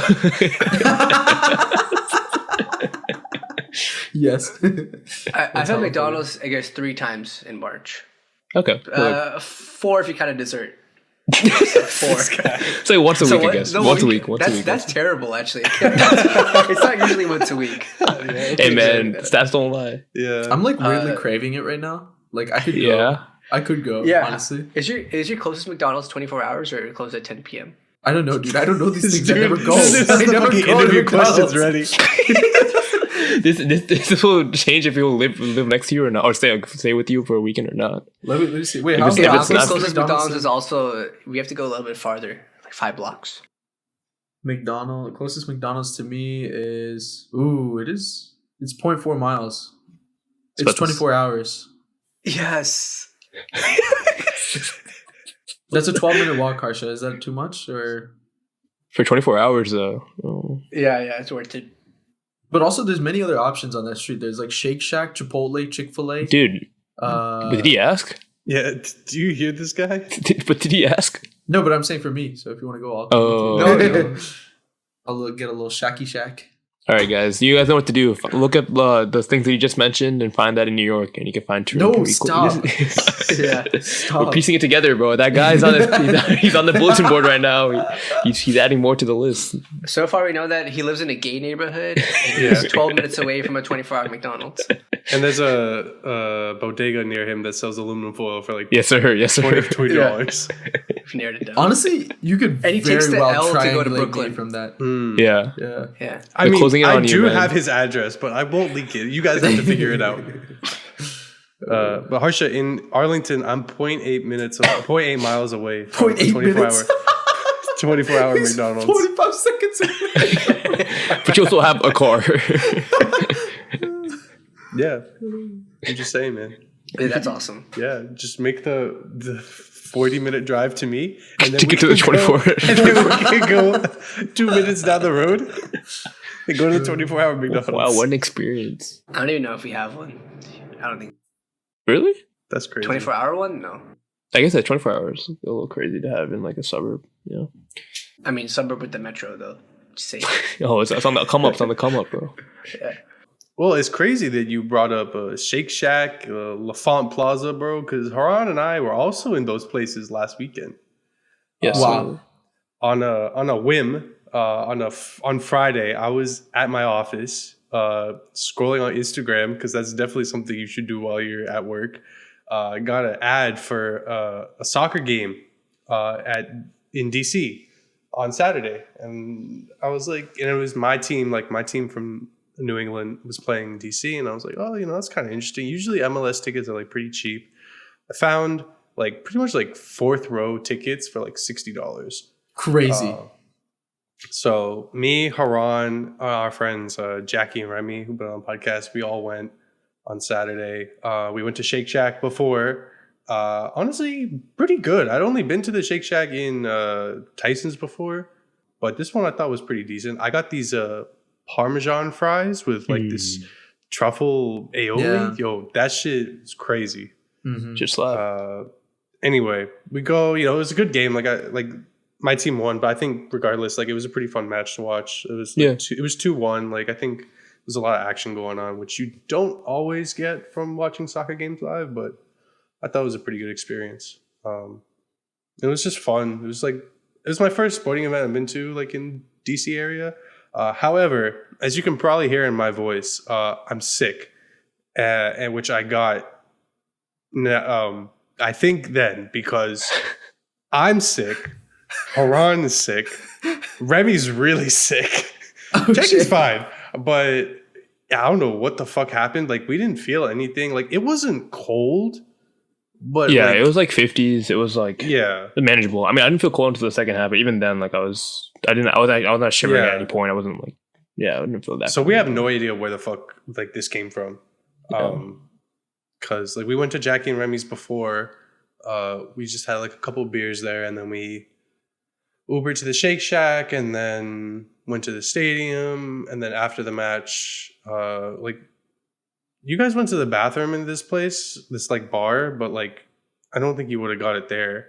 Yes. I've had McDonald's, I guess, 3 times in March. Okay. 4 if you kind of dessert. 4. It's like once a week, I guess. Once a week. That's terrible, actually. It's not usually once a week. Hey, man, stats don't lie. Yeah. I'm like weirdly craving it right now. Like I could go. Yeah. I could go, honestly. Is your closest McDonald's 24 hours or closed at 10 p.m.? I don't know, dude. I don't know these things. Dude, I never go. This I is the never fucking go to interview McDonald's. questions ready. This will change if people live next to you or not, or stay with you for a weekend or not. Let me see. Wait, If how it's not- Closest McDonald's is also, we have to go a little bit farther, like 5 blocks. Closest McDonald's to me is it's 0.4 miles. It's 24 hours. Yes. That's a 12-minute walk, Harsha. Is that too much or? For 24 hours, Yeah, it's worth it. But also, there's many other options on that street. There's like Shake Shack, Chipotle, Chick-fil-A. Dude. But did he ask? Yeah. Do you hear this guy? But did he ask? No, but I'm saying for me. So if you want to go, I'll Oh. No. I'll get a little Shacky Shack. All right, guys. You guys know what to do. Look up the things that you just mentioned and find that in New York, and you can find Tarun. No, stop. Yeah. We're piecing it together, bro. That guy's he's on the bulletin board right now. He's adding more to the list. So far, we know that he lives in a gay neighborhood. And he's 12 minutes away from a 24-hour McDonald's. And there's a bodega near him that sells aluminum foil for like Yes, sir. $20. We've narrowed it down. Honestly, you could And he takes very the well L to go to triangulate Brooklyn. me from that. Yeah. Yeah. I They're mean, closing in I on you, do man. have his address, but I won't leak it. You guys have to figure it out. But Harsha, in Arlington, I'm 0.8 miles away from 0.8 24-hour McDonald's. 45 seconds away. But you also have a car. Yeah. I'm just saying, man. Yeah, that's awesome. Yeah, just make the 40-minute drive to me, and then To get to the 24. And then we can go 2 minutes down the road and go to the 24-hour McDonald's. Wow, what an experience. I don't even know if we have one. I don't think. Really? That's crazy. 24-hour one? No. I guess that 24 hours is a little crazy to have in like a suburb. Yeah. I mean, suburb with the metro, though. Just say. Oh, it's on the come up. It's on the come up, bro. Yeah. Well, it's crazy that you brought up Shake Shack, LaFont Plaza, bro, because Haran and I were also in those places last weekend. Yes. Wow. On a whim, on Friday, I was at my office scrolling on Instagram because that's definitely something you should do while you're at work. I got an ad for a soccer game in DC on Saturday, and I was like, and it was my team from New England was playing DC, and I was like, oh, that's kind of interesting. Usually MLS tickets are like pretty cheap. I found like pretty much like fourth row tickets for like $60. Crazy. So me, Haran, our friends Jackie and Remy, who've been on the podcast, we all went on Saturday. We went to Shake Shack before. Honestly, pretty good. I'd only been to the Shake Shack in Tyson's before, but this one I thought was pretty decent. I got these Parmesan fries with like this truffle aioli. Yeah. Yo, that shit is crazy. Mm-hmm. Just laugh. Anyway, we go. It was a good game. Like my team won, but I think regardless, like it was a pretty fun match to watch. It was it was 2-1. Like I think there's a lot of action going on, which you don't always get from watching soccer games live. But I thought it was a pretty good experience. It was just fun. It was my first sporting event I've been to, like in DC area. However, as you can probably hear in my voice, I'm sick, and which I got. I think then because I'm sick, Haran is sick, Remy's really sick. Oh, Jackie's fine, but I don't know what the fuck happened. Like we didn't feel anything. Like it wasn't cold, but Yeah, like, it was like 50s. It was like yeah. manageable. I mean, I didn't feel cold until the second half, but even then, like I was not shivering at any point. I wasn't like, I didn't feel that. So we have no idea where the fuck like this came from. Because like we went to Jackie and Remy's before. We just had like a couple beers there, and then we Ubered to the Shake Shack, and then went to the stadium. And then after the match, like you guys went to the bathroom in this place, this like bar, but like I don't think you would have got it there.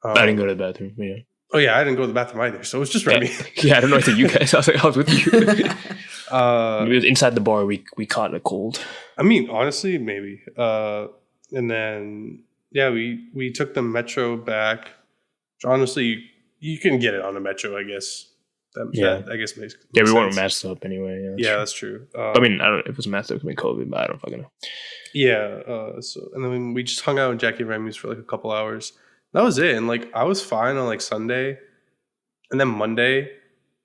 I didn't go to the bathroom. Yeah. Oh yeah, I didn't go to the bathroom either. So it was just Remy. Yeah, I don't know. I think you guys. I was with you. It was inside the bar. We caught a cold. I mean, honestly, maybe. And then we took the metro back. Honestly, you can get it on the metro, I guess. That I guess makes we sense. weren't masked up anyway. Yeah, that's true. I mean, I don't know if it was masked up. It could be COVID, but I don't fucking know. Yeah. So and then we just hung out with Jackie and Remy's for like a couple hours. That was it. And like I was fine on like Sunday, and then Monday,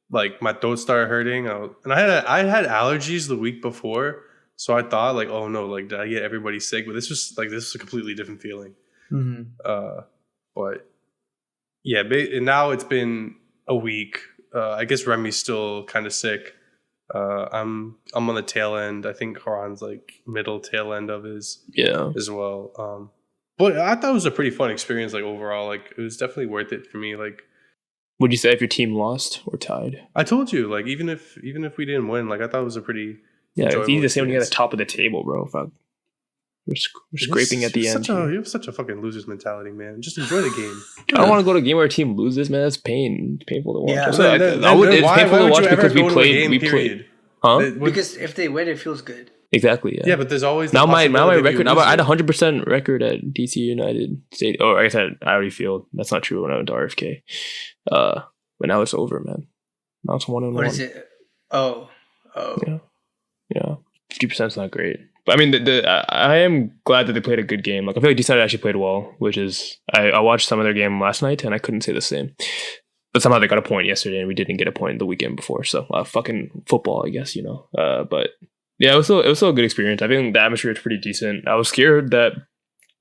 like my throat started hurting. And I had allergies the week before, so I thought like, oh no, like did I get everybody sick? But this was a completely different feeling. Mm-hmm. But yeah, and now it's been a week. I guess Remy's still kind of sick. I'm on the tail end. I think Haran's like middle tail end of his as well. But I thought it was a pretty fun experience. Like overall, like it was definitely worth it for me. Like, would you say if your team lost or tied? I told you, like even if we didn't win, like I thought it was a pretty it's easy to say when you're at the top of the table, bro. Fuck. We're scraping at the end. You have such a fucking loser's mentality, man. Just enjoy the game. I don't want to go to a game where a team loses, man. That's pain. It's painful to watch. Yeah. It's painful to watch because we played. Huh? Because if they win, it feels good. Exactly. Yeah. Yeah, but there's always now my record. I had 100% record at DC United State. Oh, I said I already feel that's not true when I went to RFK. But now it's over, man. Now it's 1-1. What is it? Oh. Yeah. 50% is not great. But I mean, I am glad that they played a good game. Like I feel like DC United actually played well, which is I watched some of their game last night and I couldn't say the same. But somehow they got a point yesterday and we didn't get a point the weekend before. So fucking football, I guess, But yeah, it was still a good experience. I think the atmosphere is pretty decent. I was scared that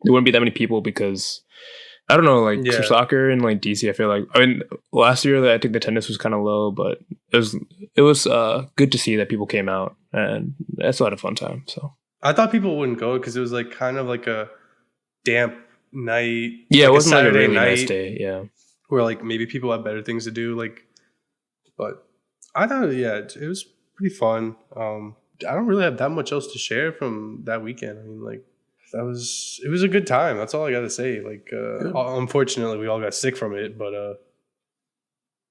there wouldn't be that many people because I don't know, like for soccer in like DC, I feel like last year I think the attendance was kind of low, but it was good to see that people came out and that's a lot of fun time. So I thought people wouldn't go because it was like kind of like a damp night. Yeah, like it wasn't like a really night nice day. Yeah, where like maybe people have better things to do. Like, but I thought it was pretty fun. I don't really have that much else to share from that weekend. I mean, like it was a good time. That's all I got to say. Like, unfortunately, we all got sick from it. But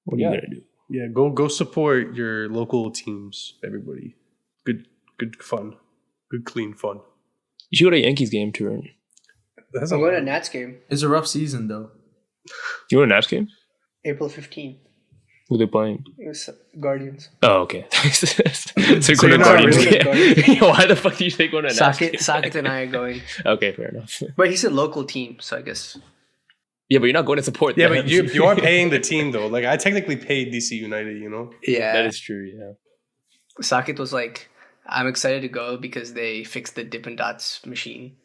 what are you gonna do? Yeah, go support your local teams, everybody. Good fun. Good, clean fun. You should go to a Yankees game, Tarun. I'm going to a Nats game. It's a rough season, though. You go to a Nats game? April 15th. Who they playing? It was Guardians. Oh, okay. So you're So going to you're not Guardians really game. Why the fuck do you say going to a Nats game? Saket and I are going. Okay, fair enough. But he's a local team, so I guess. Yeah, but you're not going to support Yeah, them. but you are paying the team though. Like I technically paid DC United, you know. Yeah. That is true, yeah. Saket was like, I'm excited to go because they fixed the Dippin' Dots machine.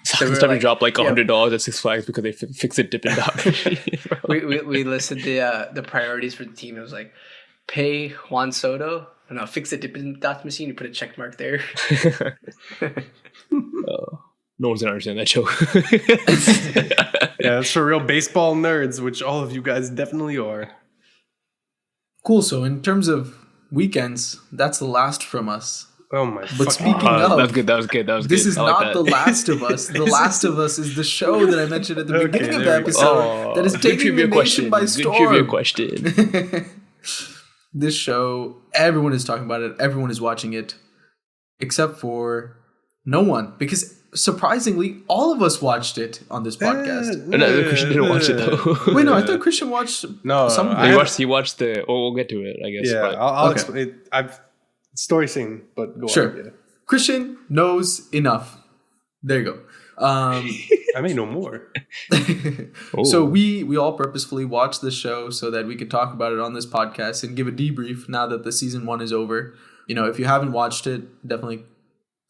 So started to drop like $100 at Six Flags because they fixed it Dippin' Dot. we listed the priorities for the team. It was like pay Juan Soto. No, fix the Dippin' Dots machine. You put a check mark there. No one's gonna understand that joke. Yeah, it's for real baseball nerds, which all of you guys definitely are. Cool. So in terms of weekends, that's the last from us. Oh my! But speaking of, that was good. That was good. This is I like not that. The Last of Us. The Last of Us is the show that I mentioned at the beginning of the there we go. episode that is Good taking the trivia nation by Good storm. trivia question. This show, everyone is talking about it. Everyone is watching it, except for no one, because surprisingly, all of us watched it on this podcast. No, Christian didn't watch it though. Wait, no, I thought Christian watched. No, some. He watched the. Oh, we'll get to it, I guess. Yeah, but I'll Okay. explain. I've story scene, but go Sure. on. Yeah. Christian knows enough. There you go. I may know more. So we all purposefully watched the show so that we could talk about it on this podcast and give a debrief now that the season 1 is over. You know, if you haven't watched it, definitely.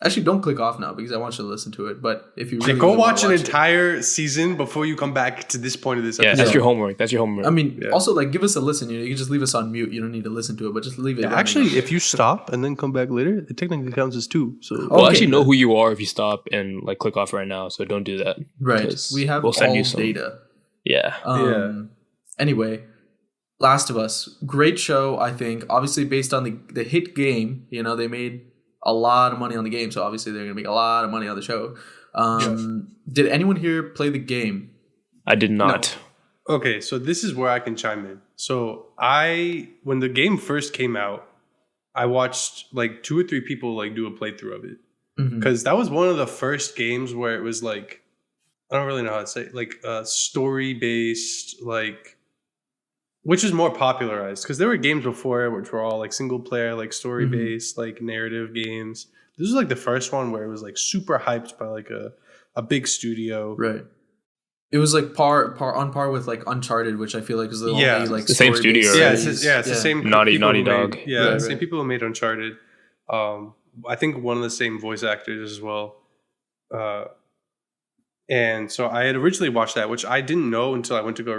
Actually, don't click off now because I want you to listen to it. But if you really Go wanna watch an it- entire season before you come back to this point of this yeah, episode. that's your homework. That's your homework. I mean, Yeah. also like give us a listen. You know, you can just leave us on mute. You don't need to listen to it, but just leave it. running. Actually, if you stop and then come back later, it technically counts as 2. So we'll okay. actually know who you are if you stop and like click off right now. So don't do that. right, 'Cause we have we'll send all you some data. Yeah. Anyway, Last of Us, great show. I think obviously based on the hit game. You know, they made a lot of money on the game, so obviously they're gonna make a lot of money on the show. Did anyone here play the game? I did not. Okay, so this is where I can chime in. So when the game first came out, I watched like 2 or 3 people like do a playthrough of it Mhm. because that was one of the first games where it was like I don't really know how to say it, like story based, like which is more popularized because there were games before which were all like single player, like story based, like narrative games. This was like the first one where it was like super hyped by like a big studio. Right. It was like on par with like Uncharted, which I feel like is the Yeah. only like The same story-based studio, Yeah, right? it's the same Naughty people who Dog. made- yeah, Right, the same right. people who made Uncharted. I think one of the same voice actors as well. And so I had originally watched that, which I didn't know until I went to go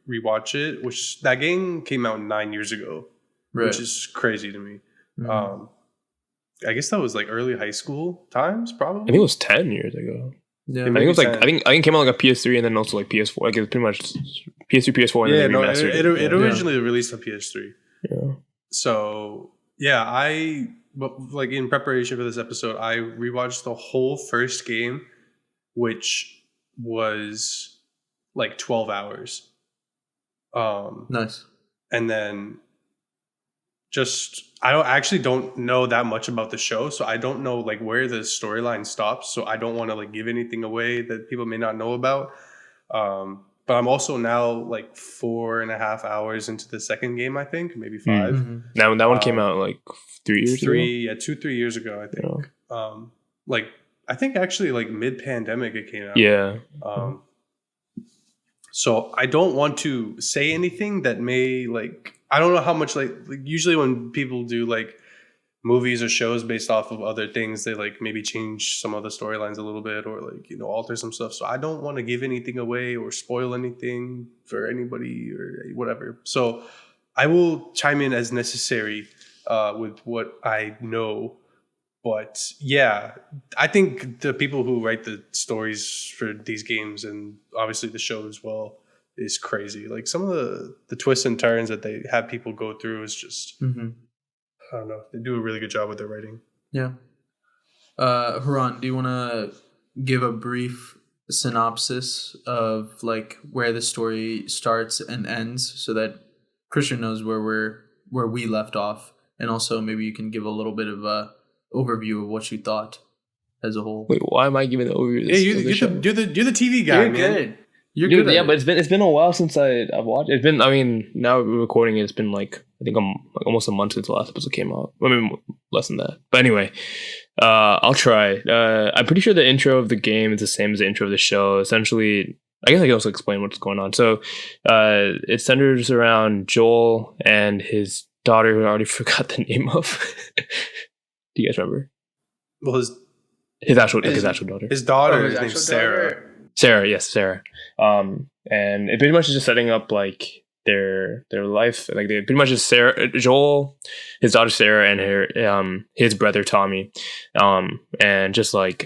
rewatch it. Which that game came out 9 years ago, Right. which is crazy to me. Mhm. I guess that was like early high school times, I probably. think it was 10 years ago. Yeah. I think it was like 10. I think it came out like a PS3 and then also like PS4. Like it was pretty much PS3, PS4, and Yeah, then no, remastered. it originally released on PS3. Yeah. So yeah, but like in preparation for this episode, I rewatched the whole first game, which was like 12 hours. Nice. And then I don't know that much about the show, so I don't know like where the storyline stops. So I don't want to like give anything away that people may not know about. But I'm also now like 4.5 hours into the second game, I think, maybe 5. Mhm. Now that one came out like 3 years ago. 2-3 years ago, I think. Like I think actually like mid-pandemic it came out. Yeah. So I don't want to say anything that may like I don't know how much like usually when people do like movies or shows based off of other things, they like maybe change some of the storylines a little bit or like, you know, alter some stuff. So I don't want to give anything away or spoil anything for anybody or whatever. So I will chime in as necessary with what I know. But yeah, I think the people who write the stories for these games and obviously the show as well is crazy. Like some of the twists and turns that they have people go through is just, Mhm. I don't know. They do a really good job with their writing. Yeah. Haran, do you want to give a brief synopsis of like where the story starts and ends, so that Christian knows where we left off, and also maybe you can give a little bit of a overview of what you thought as a whole. Wait, why am I giving the overview? Yeah, you're the TV guy. You're man. good. You're good. Yeah, but it's been a while since I've watched. It's been, I mean, now we're recording it. It's been like, I think like almost a month since the last episode came out. I mean, less than that. But anyway, I'll try. I'm pretty sure the intro of the game is the same as the intro of the show. Essentially, I guess I can also explain what's going on. So, it centers around Joel and his daughter, who I already forgot the name of. Do you guys remember? Well, his actual daughter. His daughter is named Sarah. Sarah, yes, Sarah. And it pretty much is just setting up like their life. Like they pretty much is Joel, his daughter Sarah, and his brother Tommy. And just a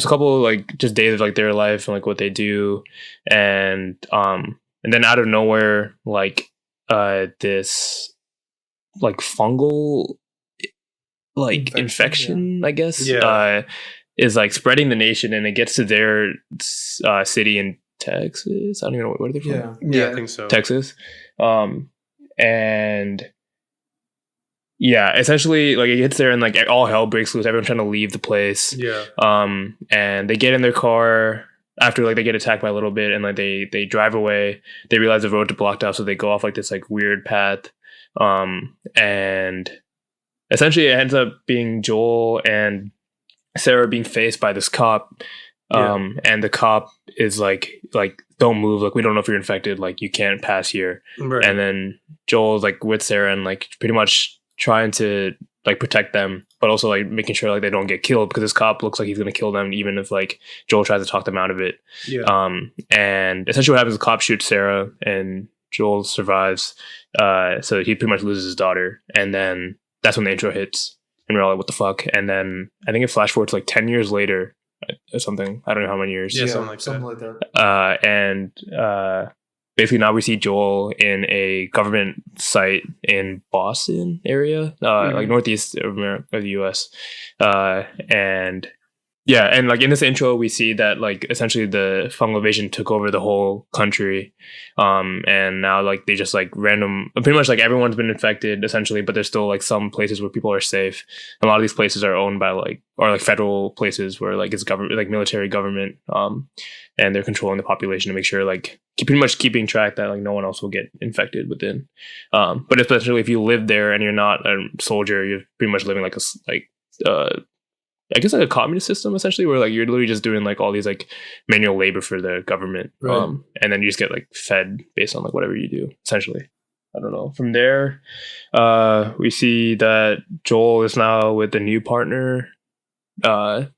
couple of like just days of like their life and like what they do. And then out of nowhere, like this like fungal like infection, yeah. I guess. Yeah. Is like spreading the nation, and it gets to their city in Texas. I don't even know what are they from. Yeah, I think so. Texas, and yeah, essentially, like it gets there and like all hell breaks loose. Everyone's trying to leave the place. Yeah. And they get in their car after like they get attacked by a little bit, and like they drive away. They realize the road's blocked off, so they go off like this like weird path. And essentially, it ends up being Joel and Sarah being faced by this cop, and the cop is like don't move, like we don't know if you're infected, like you can't pass here. Right. And then Joel's like with Sarah and like pretty much trying to like protect them, but also like making sure like they don't get killed, because this cop looks like he's gonna kill them even if like Joel tries to talk them out of it. And essentially what happens is the cop shoots Sarah and Joel survives, so he pretty much loses his daughter, and then that's when the intro hits. And we're all like, what the fuck? And then I think it flash forward to like 10 years later or something. I don't know how many years. Yeah, something like that. And basically now we see Joel in a government site in Boston area, like northeast of the US. And yeah, and like in this intro, we see that like essentially the fungal invasion took over the whole country. And now like they just like pretty much like everyone's been infected essentially, but there's still like some places where people are safe. And a lot of these places are owned by like federal places where like it's government, like military government. And they're controlling the population to make sure like pretty much keeping track that like no one else will get infected within. But especially if you live there and you're not a soldier, you're pretty much living like I guess like a communist system essentially, where like you're literally just doing like all these like manual labor for the government, right. And then you just get like fed based on like whatever you do essentially. I don't know. From there, we see that Joel is now with a new partner. I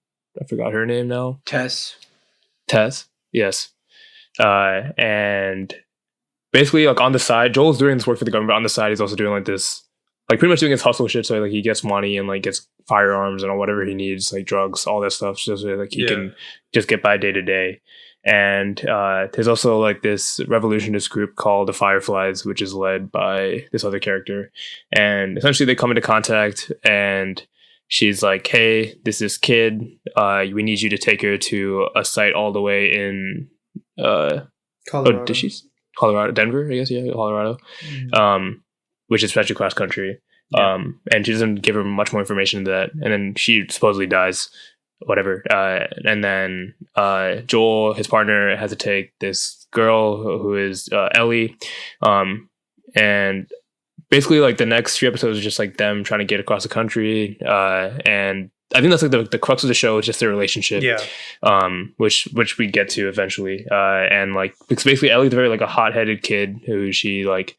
forgot her name now. Tess, yes. And basically like on the side, Joel's doing this work for the government, but on the side he's also doing like this, like pretty much doing his hustle shit, so like he gets money and like gets firearms and whatever he needs, like drugs, all that stuff, so like he can just get by day to day. And there's also like this revolutionist group called the Fireflies, which is led by this other character. And essentially they come into contact, and she's like, "Hey, this kid. We need you to take her to a site all the way in Colorado. Colorado, Denver, I guess. Yeah, Colorado." Which is especially cross country. And she doesn't give her much more information than that. And then she supposedly dies, whatever. And then Joel, his partner, has to take this girl who is Ellie. And basically like the next 3 episodes is just like them trying to get across the country. And I think that's like the crux of the show is just their relationship. Which we get to eventually. And like, because basically Ellie's very like a hot-headed kid who she like,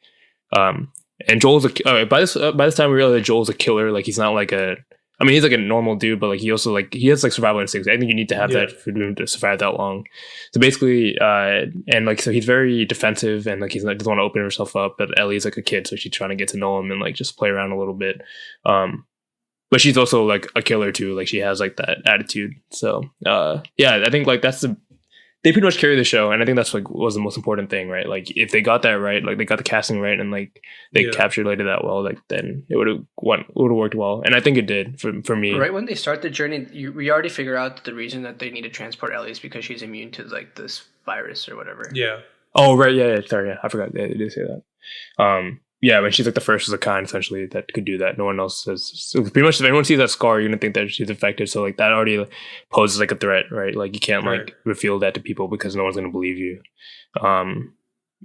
and Joel's by this time we realize that Joel's a killer. Like he's not like he's like a normal dude, but like he also like he has like survival instincts. I think you need to have that for him to survive that long. So basically, and like so he's very defensive, and like he's like doesn't want to open himself up. But Ellie's like a kid, so she's trying to get to know him and like just play around a little bit. But she's also like a killer too. Like she has like that attitude. So I think like that's they pretty much carry the show, and I think that's like was the most important thing, right? Like if they got that right, like they got the casting right, and like they captured Lady that well, like then it would have worked well, and I think it did for me. Right when they start the journey, we already figure out that the reason that they need to transport Ellie is because she's immune to like this virus or whatever. Yeah. Oh right, yeah. Sorry, yeah, I forgot. They did say that. Yeah, when she's like the first of the kind, essentially, that could do that. No one else has. So pretty much, if anyone sees that scar, you're gonna think that she's infected. So like that already poses like a threat, right? Like you can't like reveal that to people because no one's gonna believe you.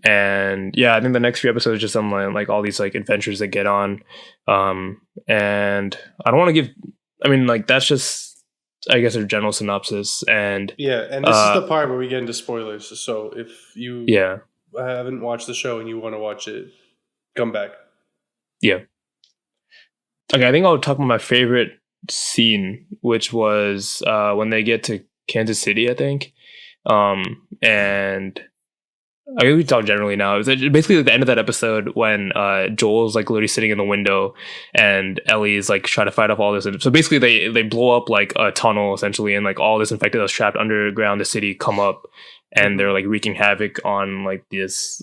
And yeah, I think the next few episodes are just some like all these like adventures they get on. And I don't want to give. I mean, like that's just I guess a general synopsis. And yeah, and this is the part where we get into spoilers. So if you haven't watched the show and you want to watch it, come back. Yeah. Okay, I think I'll talk about my favorite scene, which was when they get to Kansas City, I think. And I mean, we talk generally now. It was basically like the end of that episode when Joel's like literally sitting in the window and Ellie's like trying to fight off all this. So basically they blow up like a tunnel essentially, and like all this infected that's trapped underground the city come up, and they're like wreaking havoc on like this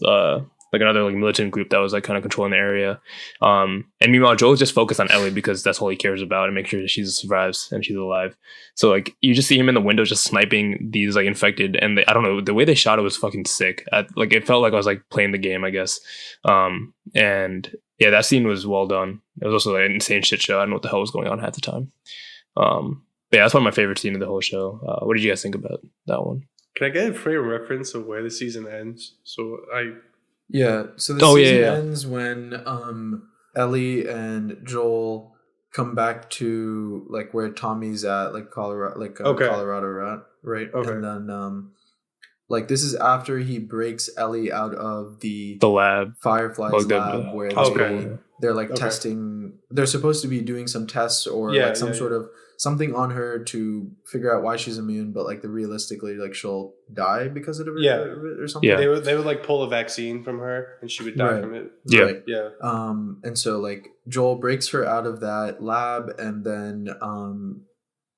like another like militant group that was like kind of controlling the area. And meanwhile, Joel's just focused on Ellie because that's all he cares about and make sure that she survives and she's alive. So like you just see him in the window just sniping these like infected, and I don't know, the way they shot it was fucking sick. Like it felt like I was like playing the game, I guess. And yeah, that scene was well done. It was also like an insane shit show. I don't know what the hell was going on at the time. But yeah, that's one of my favorite scenes of the whole show. What did you guys think about that one? Can I get a frame of reference of where the season ends? So so the season ends when Ellie and Joel come back to like where Tommy's at, like Colorado, like Colorado, right? Okay. And then like this is after he breaks Ellie out of the lab, Firefly's lab, where they're like testing. They're supposed to be doing some tests or like some sort of something on her to figure out why she's immune, but like realistically, like she'll die because of it or something. Yeah, they would like pull a vaccine from her and she would die from it. Yeah. And so like Joel breaks her out of that lab, and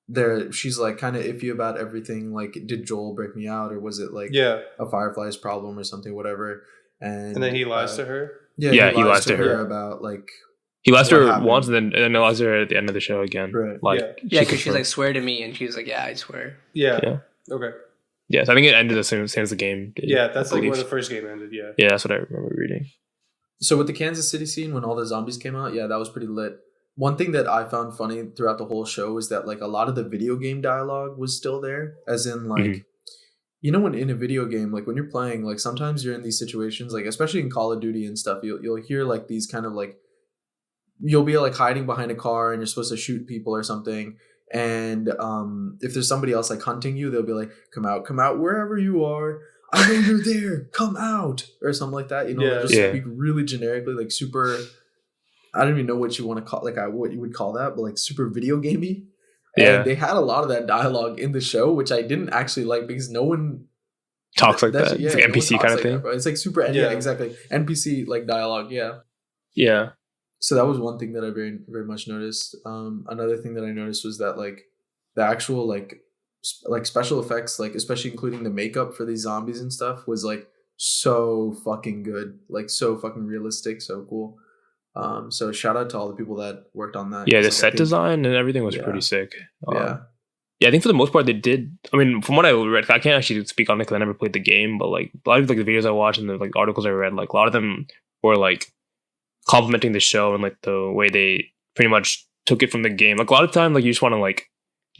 then she's like kind of iffy about everything. Like, did Joel break me out, or was it like a Firefly's problem or something, whatever? And then he lies to her. He lies to her about like. He lies to her once, and then he lies to her at the end of the show again. Right. Like, because she's like, swear to me, and she's like, yeah, I swear. Yeah. Okay. Yeah, so I think it ended the same as the game did. Yeah, that's like where the first game ended. Yeah. Yeah, that's what I remember reading. So with the Kansas City scene when all the zombies came out, that was pretty lit. One thing that I found funny throughout the whole show is that like a lot of the video game dialogue was still there, as in like. You know, when in a video game, like when you're playing, like sometimes you're in these situations, like especially in Call of Duty and stuff, you'll hear like these kind of like, you'll be like hiding behind a car and you're supposed to shoot people or something. And if there's somebody else like hunting you, they'll be like, come out wherever you are. I know you're there. Come out, or something like that. You know, just speak really generically, like super. I don't even know what you want to call, like what you would call that, but like super video gamey. And they had a lot of that dialogue in the show, which I didn't actually like because no one talks like that. It's like NPC kind of thing. It's like super, exactly. NPC like dialogue, Yeah. So that was one thing that I very, very much noticed. Another thing that I noticed was that like the actual like special effects, like especially including the makeup for these zombies and stuff, was like so fucking good, like so fucking realistic, so cool. So shout out to all the people that worked on that. Yeah, the set design and everything was pretty sick. Yeah, I think for the most part they did. I mean, from what I read, I can't actually speak on it because I never played the game, but like a lot of like the videos I watched and the like articles I read, like a lot of them were like complimenting the show and like the way they pretty much took it from the game. Like a lot of time, like you just want to like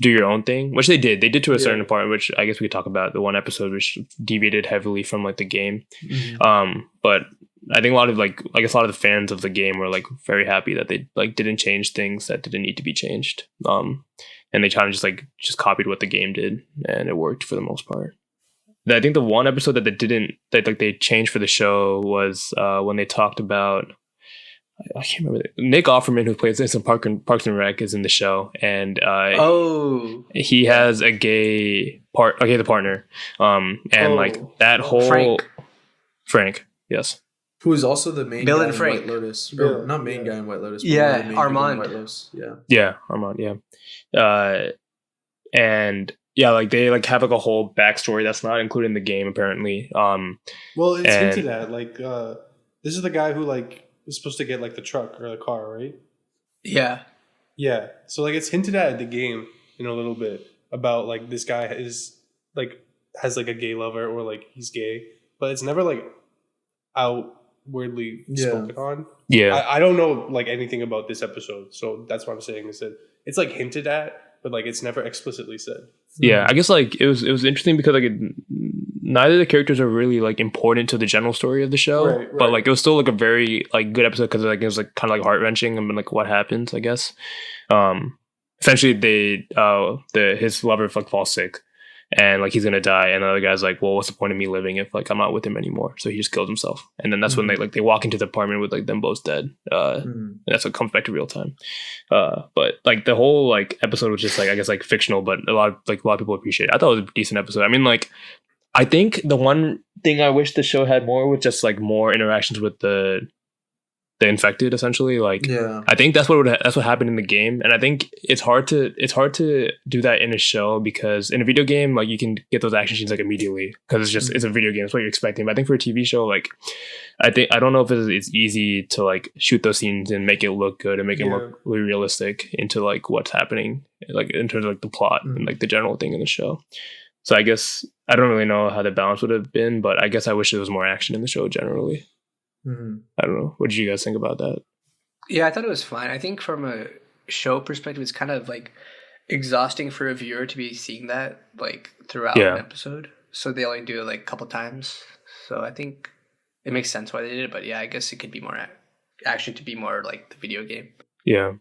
do your own thing, which they did. They did to a certain part, which I guess we could talk about the one episode which deviated heavily from like the game. But I think a lot of the fans of the game were like very happy that they like didn't change things that didn't need to be changed. And they kind of just copied what the game did, and it worked for the most part. I think the one episode that they changed for the show was when they talked about, I can't remember. Nick Offerman, who plays this in Parks and Rec, is in the show, and he has a gay partner, and like that whole Frank, yes. Who is also the main Bill guy and Frank. in White Lotus. Or not main guy in White Lotus. Yeah, Armand. White Lotus. Yeah, Armand, yeah. And Yeah, like they like have like a whole backstory that's not included in the game apparently. Well, it's hinted at. Like, this is the guy who like is supposed to get like the truck or the car, right? Yeah. Yeah. So like it's hinted at the game in a little bit about like this guy is like has like a gay lover or like he's gay, but it's never like outwardly spoken on. Yeah. I don't know like anything about this episode, so that's what I'm saying is that it's like hinted at, but like it's never explicitly said. Yeah, I guess like it was interesting because like neither of the characters are really like important to the general story of the show, right. But like it was still like a very like good episode because like it was like kind of like heart wrenching and like what happens, I guess. Essentially, his lover like falls sick, and like he's gonna die, and the other guy's like, well, what's the point of me living if like I'm not with him anymore? So he just kills himself, and then that's when they walk into the apartment with like them both dead. And that's what comes back to real time. But like the whole like episode was just like I guess like fictional, but a lot of people appreciate it. I thought it was a decent episode. I mean, like I think the one thing I wish the show had more was just like more interactions with the infected, essentially. Like I think that's what happened in the game, and I think it's hard to do that in a show because in a video game like you can get those action scenes like immediately because it's a video game. It's what you're expecting. But I think for a TV show, like I don't know if it's easy to like shoot those scenes and make it look good and make it more realistic into like what's happening like in terms of like the plot and like the general thing in the show. So I guess I don't really know how the balance would have been, but I guess I wish there was more action in the show generally. I don't know. What did you guys think about that? Yeah, I thought it was fine. I think from a show perspective, it's kind of like exhausting for a viewer to be seeing that like throughout an episode. So they only do it like a couple times. So I think it makes sense why they did it. But yeah, I guess it could be more action to be more like the video game. Yeah.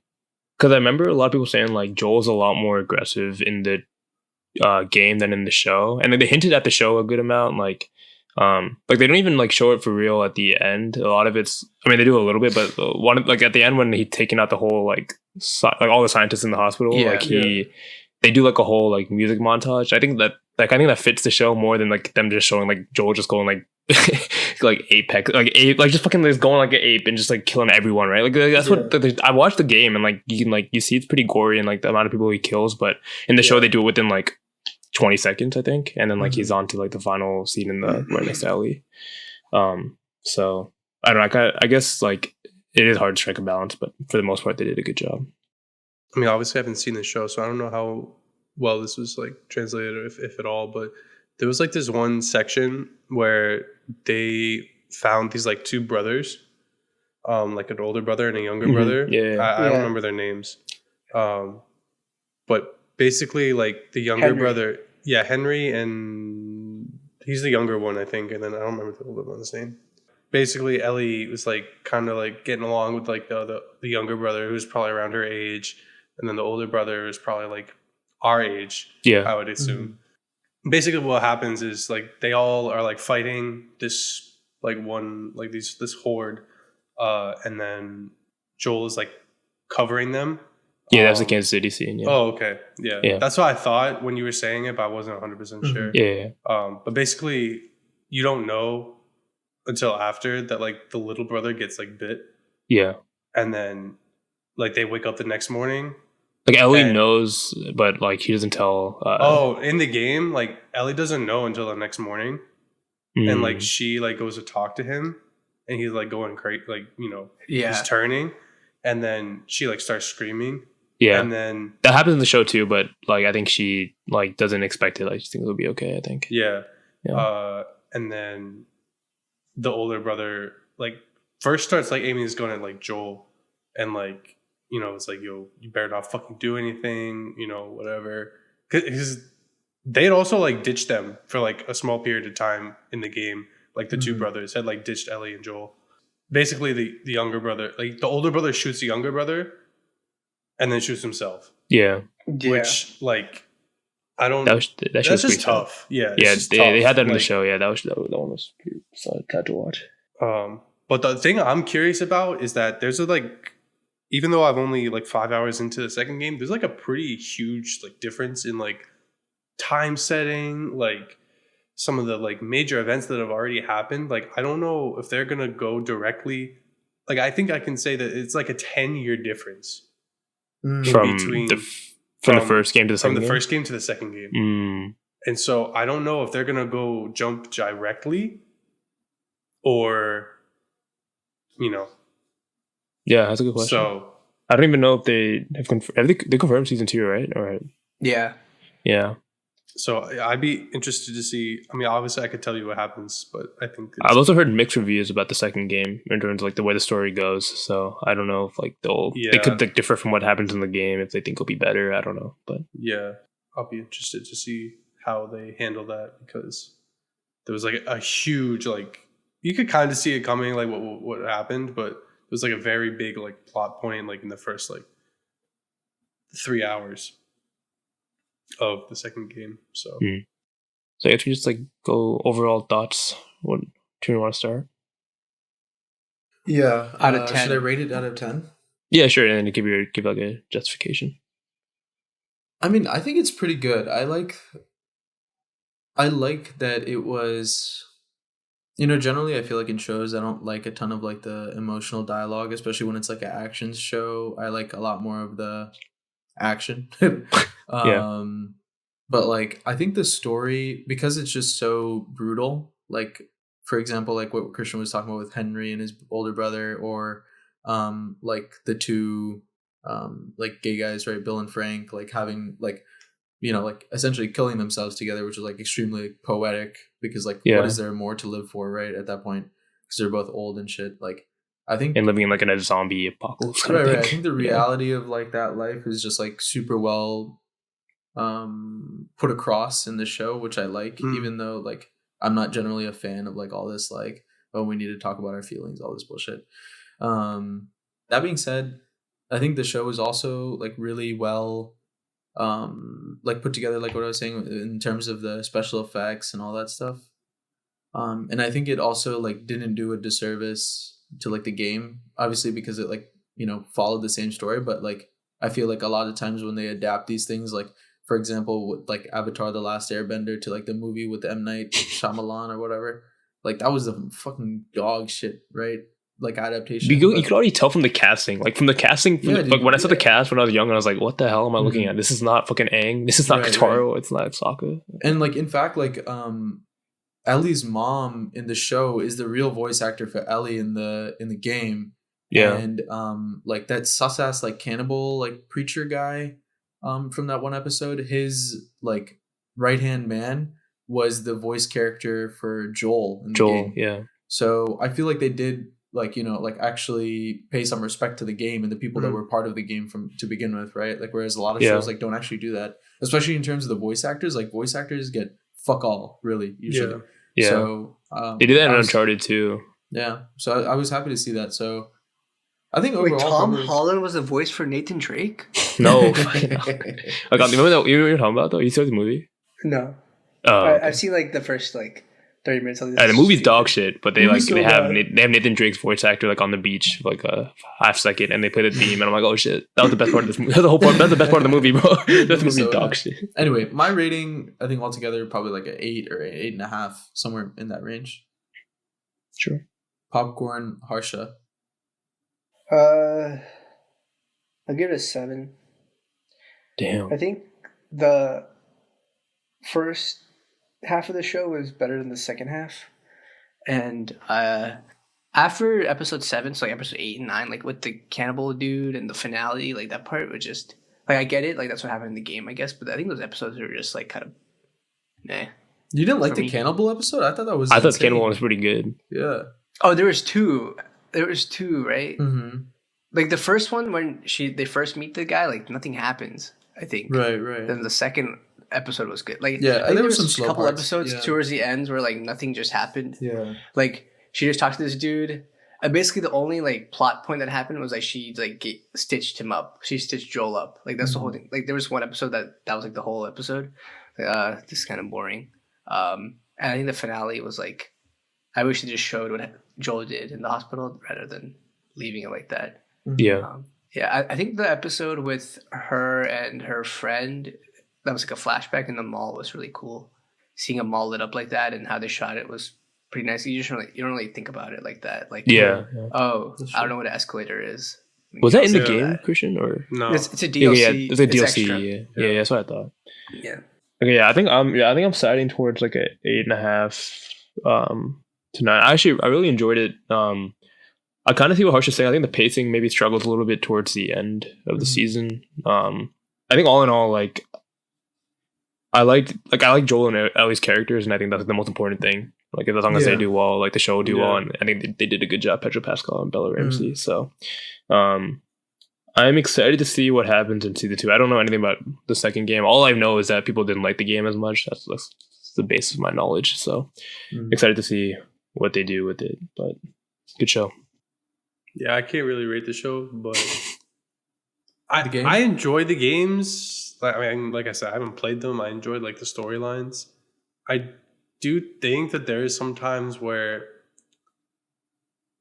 Because I remember a lot of people saying like Joel's a lot more aggressive in the game than in the show. And then they hinted at the show a good amount. Like they don't even like show it for real at the end. A lot of it's, I mean, they do a little bit, but one like at the end when he's taking out the whole like all the scientists in the hospital, they do like a whole like music montage. I think that fits the show more than like them just showing like Joel just going like like apex like just fucking just going like an ape and just like killing everyone, right? Like that's what I watched the game and like you see it's pretty gory and like the amount of people he kills, but in the show they do it within like 20 seconds, I think, and then like he's on to like the final scene in the right next to Ellie. So I don't know. I guess like it is hard to strike a balance, but for the most part, they did a good job. I mean, obviously, I haven't seen the show, so I don't know how well this was like translated, if at all. But there was like this one section where they found these like two brothers, like an older brother and a younger brother. I don't remember their names, but basically, like the younger brother, Henry, and he's the younger one, I think, and then I don't remember the older one's name. Basically, Ellie was like kind of like getting along with like the younger brother who's probably around her age, and then the older brother is probably like our age. I would assume. Basically, what happens is like they all are like fighting this like one like this horde, and then Joel is like covering them. Yeah, that was the Kansas City scene. Yeah. Oh, okay. Yeah. That's what I thought when you were saying it, but I wasn't 100% sure. Yeah. But basically, you don't know until after that, like, the little brother gets, like, bit. Yeah. And then, like, they wake up the next morning. Like, Ellie knows, but, like, he doesn't tell. In the game, like, Ellie doesn't know until the next morning. And, like, she, like, goes to talk to him. And he's, like, going crazy, like, you know, he's turning. And then she, like, starts screaming. Yeah, and then that happens in the show too, but like I think she like doesn't expect it. Like she thinks it'll be okay. I think. Yeah. And then the older brother like first starts like aiming his gun at like Joel, and like you know it's like yo, you better not fucking do anything, you know whatever. Because they'd also like ditched them for like a small period of time in the game. Like the two brothers had like ditched Ellie and Joel. Basically, the younger brother, like the older brother, shoots the younger brother. And then shoots himself. Yeah. Which, like, I don't. That's just tough. Yeah. Yeah. They had that in the show. Yeah. That one was pretty sad to watch. But the thing I'm curious about is that there's a like, even though I've only like 5 hours into the second game, there's like a pretty huge like difference in like time setting, like some of the like major events that have already happened. Like, I don't know if they're gonna go directly. Like, I think I can say that it's like a 10-year difference. From From the first game to the from second the game? first game to the second game. And so I don't know if they're gonna go jump directly, or Yeah, that's a good question. So I don't even know if they have they confirmed season 2, right? Or Yeah. So I'd be interested to see. I mean, obviously, I could tell you what happens, but I think I've also heard mixed reviews about the second game in terms of like the way the story goes. So I don't know if like they could like differ from what happens in the game if they think it'll be better. I don't know, but yeah, I'll be interested to see how they handle that, because there was like a huge, like, you could kind of see it coming, like what happened, but it was like a very big like plot point, like in the first like 3 hours of the second game. So so if you just like go overall thoughts, what do you want to start? Yeah, out of 10. Should I rate it out of 10? Yeah, sure, and then give like a justification. I mean, I think it's pretty good. I like that it was, generally I feel like in shows I don't like a ton of like the emotional dialogue, especially when it's like an action show. I like a lot more of the action. But like I think the story, because it's just so brutal, like for example, like what Christian was talking about with Henry and his older brother, or like the two like gay guys, right, Bill and Frank, like having like like essentially killing themselves together, which is like extremely poetic, because like what is there more to live for, right, at that point, because they're both old and shit. Like I think, and living in like in a zombie apocalypse. Right. I think the reality of like that life is just like super well put across in the show, which I like, even though like I'm not generally a fan of like all this like, oh, we need to talk about our feelings, all this bullshit. That being said, I think the show is also like really well like put together, like what I was saying in terms of the special effects and all that stuff. And I think it also like didn't do a disservice to like the game, obviously, because it like followed the same story, but like I feel like a lot of times when they adapt these things, like for example with like Avatar: The Last Airbender to like the movie with M. Night Shyamalan or whatever, like that was a fucking dog shit, right? Like adaptation. You could already tell from the casting, like when I saw the cast when I was young, and I was like, what the hell am I looking at? This is not fucking Aang, this is not Kotaro, right. It's not Sokka. And like in fact, like Ellie's mom in the show is the real voice actor for Ellie in the game. Yeah. And like that sus ass like cannibal like preacher guy from that one episode, his like right hand man was the voice character for Joel in the game. Yeah. So I feel like they did like like actually pay some respect to the game and the people that were part of the game from to begin with, right? Like whereas a lot of shows like don't actually do that, especially in terms of the voice actors. Like voice actors get fuck all really usually. Yeah. So they did that in Uncharted too. Yeah. So I was happy to see that. So I think overall, Tom Holland was the voice for Nathan Drake? No. I got remember what you're talking about though? You saw the movie? No. Okay. I've seen like the first like 30 minutes of this. The movie's dog shit, but they have Nathan Drake's voice actor like on the beach for like a half second, and they play the theme, and I'm like, oh shit, that was the best part of this movie. That's the best part of the movie, bro. That movie's dog shit. Anyway, my rating, I think altogether probably like an 8 or 8.5, somewhere in that range. Sure. Popcorn, Harsha. I'll give it a 7. Damn. I think the first half of the show was better than the second half, and after episode 7, so like episode 8 and 9, like with the cannibal dude and the finale, like that part was just like, I get it, like that's what happened in the game, I guess, but I think those episodes were just like kind of nah. You didn't like the cannibal episode? I thought that was I thought the cannibal was pretty good. Yeah. Oh, there was two, right? Mm-hmm. Like the first one, when they first meet the guy, like nothing happens, I think. Right. Then the second episode was good. Like, yeah, there was some couple episodes towards the end where like nothing just happened. Yeah. Like she just talked to this dude. And basically the only like plot point that happened was like she like stitched him up. She stitched Joel up. Like that's the whole thing. Like there was one episode that was like the whole episode. Like, this is kind of boring. And I think the finale was like, I wish they just showed what Joel did in the hospital rather than leaving it like that. Yeah. I think the episode with her and her friend, that was like a flashback in the mall, was really cool. Seeing a mall lit up like that and how they shot it was pretty nice. You don't really think about it like that. Like, yeah. Oh, I don't know what an escalator is. Was that in the Yeah. game, Christian? Or No. It's a DLC. yeah, it's a DLC. extra. Yeah, that's what I thought. Yeah. Okay, yeah, I think I'm siding towards like a 8.5 to 9. I really enjoyed it. I kind of see what Harsh is saying. I think the pacing maybe struggles a little bit towards the end of the season. I think all in all, like I like Joel and Ellie's characters, and I think that's the most important thing. Like as long as they do well, like the show will do well, and I think they did a good job, Pedro Pascal and Bella Ramsey. So, I'm excited to see what happens in season 2. I don't know anything about the second game. All I know is that people didn't like the game as much. That's the basis of my knowledge. So, excited to see what they do with it. But good show. Yeah, I can't really rate the show, but I enjoy the games. I mean, like I said, I haven't played them. I enjoyed like the storylines. I do think that there is some times where,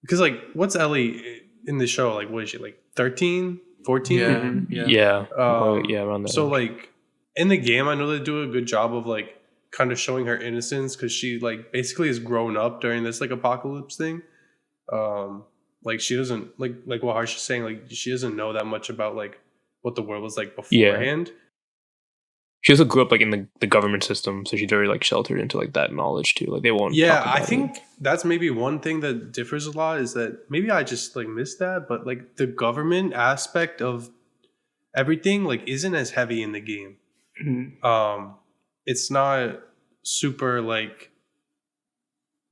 because like, what's Ellie in the show? Like, what is she, like 13, 14? Yeah, around that. So like in the game, I know they do a good job of like kind of showing her innocence, because she like basically is grown up during this like apocalypse thing. Like she doesn't like what Harsh is saying, like she doesn't know that much about like what the world was like beforehand. She also grew up like in the government system, so she's very like sheltered into like that knowledge too. Like they won't. Yeah, I think that's maybe one thing that differs a lot, is that maybe I just like missed that, but like the government aspect of everything like isn't as heavy in the game. It's not super like,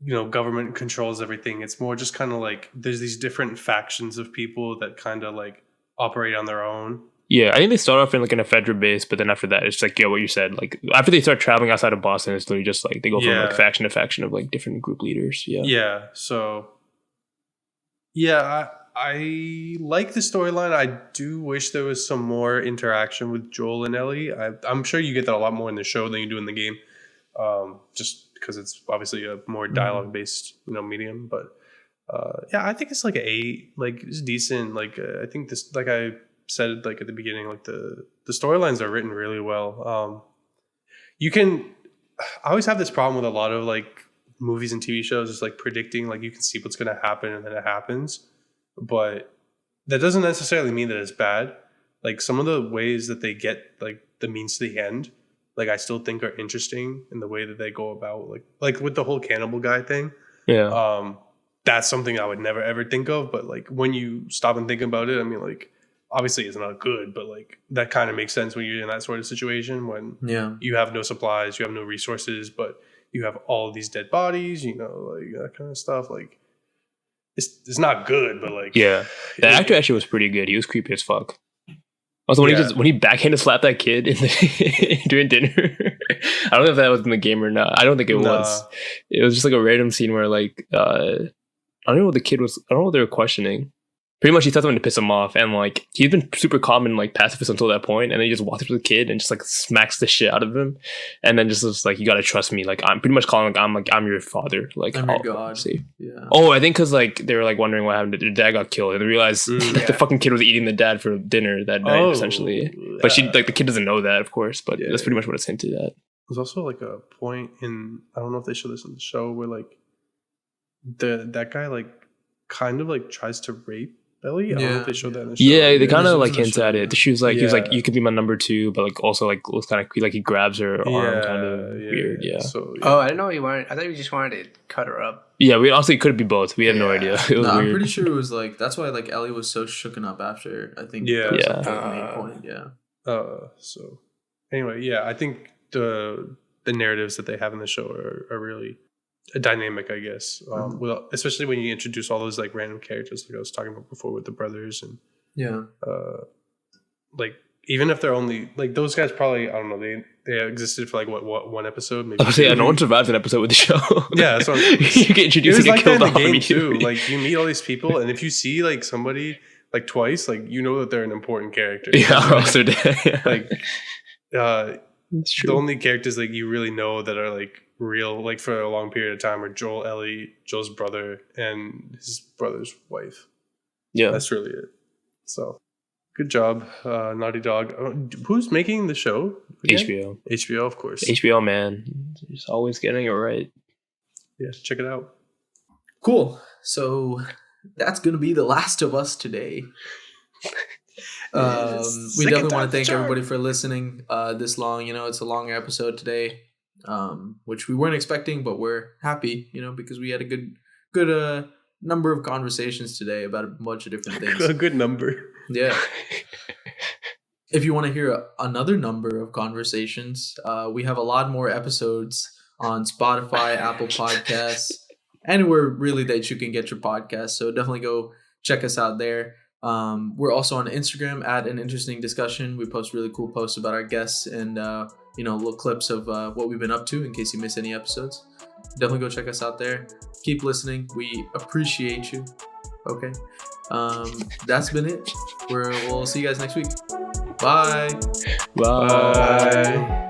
you know, government controls everything. It's more just kind of like there's these different factions of people that kind of like operate on their own. Yeah, I think they start off in like in a federal base, but then after that, it's like what you said. Like after they start traveling outside of Boston, it's literally just like they go from like faction to faction of like different group leaders. Yeah. So yeah, I like the storyline. I do wish there was some more interaction with Joel and Ellie. I'm sure you get that a lot more in the show than you do in the game, just because it's obviously a more dialogue based, you know, medium. But yeah, I think it's like an 8. Like it's decent. Like I think this, like I said like at the beginning, like the storylines are written really well. I always have this problem with a lot of like movies and TV shows, is like predicting, like you can see what's going to happen and then it happens, but that doesn't necessarily mean that it's bad. Like some of the ways that they get like the means to the end, like I still think are interesting in the way that they go about like with the whole cannibal guy thing. That's something I would never ever think of, but like when you stop and think about it, I mean, like obviously it's not good, but like that kind of makes sense when you're in that sort of situation, when you have no supplies, you have no resources, but you have all of these dead bodies, you know, like that kind of stuff. Like it's not good, but like the actor actually was pretty good. He was creepy as fuck. Also, when he backhanded slapped that kid during dinner, I don't know if that was in the game or not. I don't think it was. It was just like a random scene where like I don't know what the kid was. I don't know what they were questioning. Pretty much he said something to piss him off, and like he's been super calm and like pacifist until that point, and then he just walks up to the kid and just like smacks the shit out of him, and then just was like, "You gotta trust me." Like I'm pretty much calling like I'm your father. Like I'm your god. See. Yeah. Oh, I think because like they were like wondering what happened. Their dad got killed, and they realized the fucking kid was eating the dad for dinner that night, essentially. But she like the kid doesn't know that, of course. But that's pretty much what it's hinted at. There's also like a point in, I don't know if they show this in the show, where like that guy like kind of like tries to rape Ellie. I don't know if they showed that in the show. Yeah, they kind of like hint at it. She was like, he was like, you could be my number 2, but like also like was kind of like he grabs her arm, kind of weird. Yeah. So, Oh, I didn't know he wanted. I thought he just wanted to cut her up. Yeah, we honestly could be both. We have no idea. It was weird. I'm pretty sure it was like that's why like Ellie was so shooken up after. I think that was like the main point. Yeah. So anyway, I think the narratives that they have in the show are really dynamic, I guess. Well, especially when you introduce all those like random characters, like I was talking about before with the brothers, and like even if they're only like those guys, probably I don't know, they existed for like what one episode, maybe. No one survives an episode with the show. Yeah, that's what you get introduced and get killed off too. Like you meet all these people, and if you see like somebody like twice, like you know that they're an important character. Yeah, or else they're dead. Like the only characters like you really know that are like real, like for a long period of time, are Joel, Ellie, Joel's brother, and his brother's wife. Yeah, that's really it. So good job, Naughty Dog. Who's making the show again? HBO, of course. HBO, man, he's always getting it right. Yeah, check it out. Cool. So that's gonna be The Last of Us today. We definitely want to thank everybody for listening this long. It's a longer episode today, which we weren't expecting, but we're happy, because we had a good number of conversations today about a bunch of different things. A good number. Yeah. If you want to hear another number of conversations, we have a lot more episodes on Spotify, Apple Podcasts, anywhere really that you can get your podcast. So definitely go check us out there. We're also on Instagram at An Interesting Discussion. We post really cool posts about our guests and little clips of what we've been up to in case you miss any episodes. Definitely go check us out there. Keep listening. We appreciate you. Okay. That's been it. We'll see you guys next week. Bye. Bye.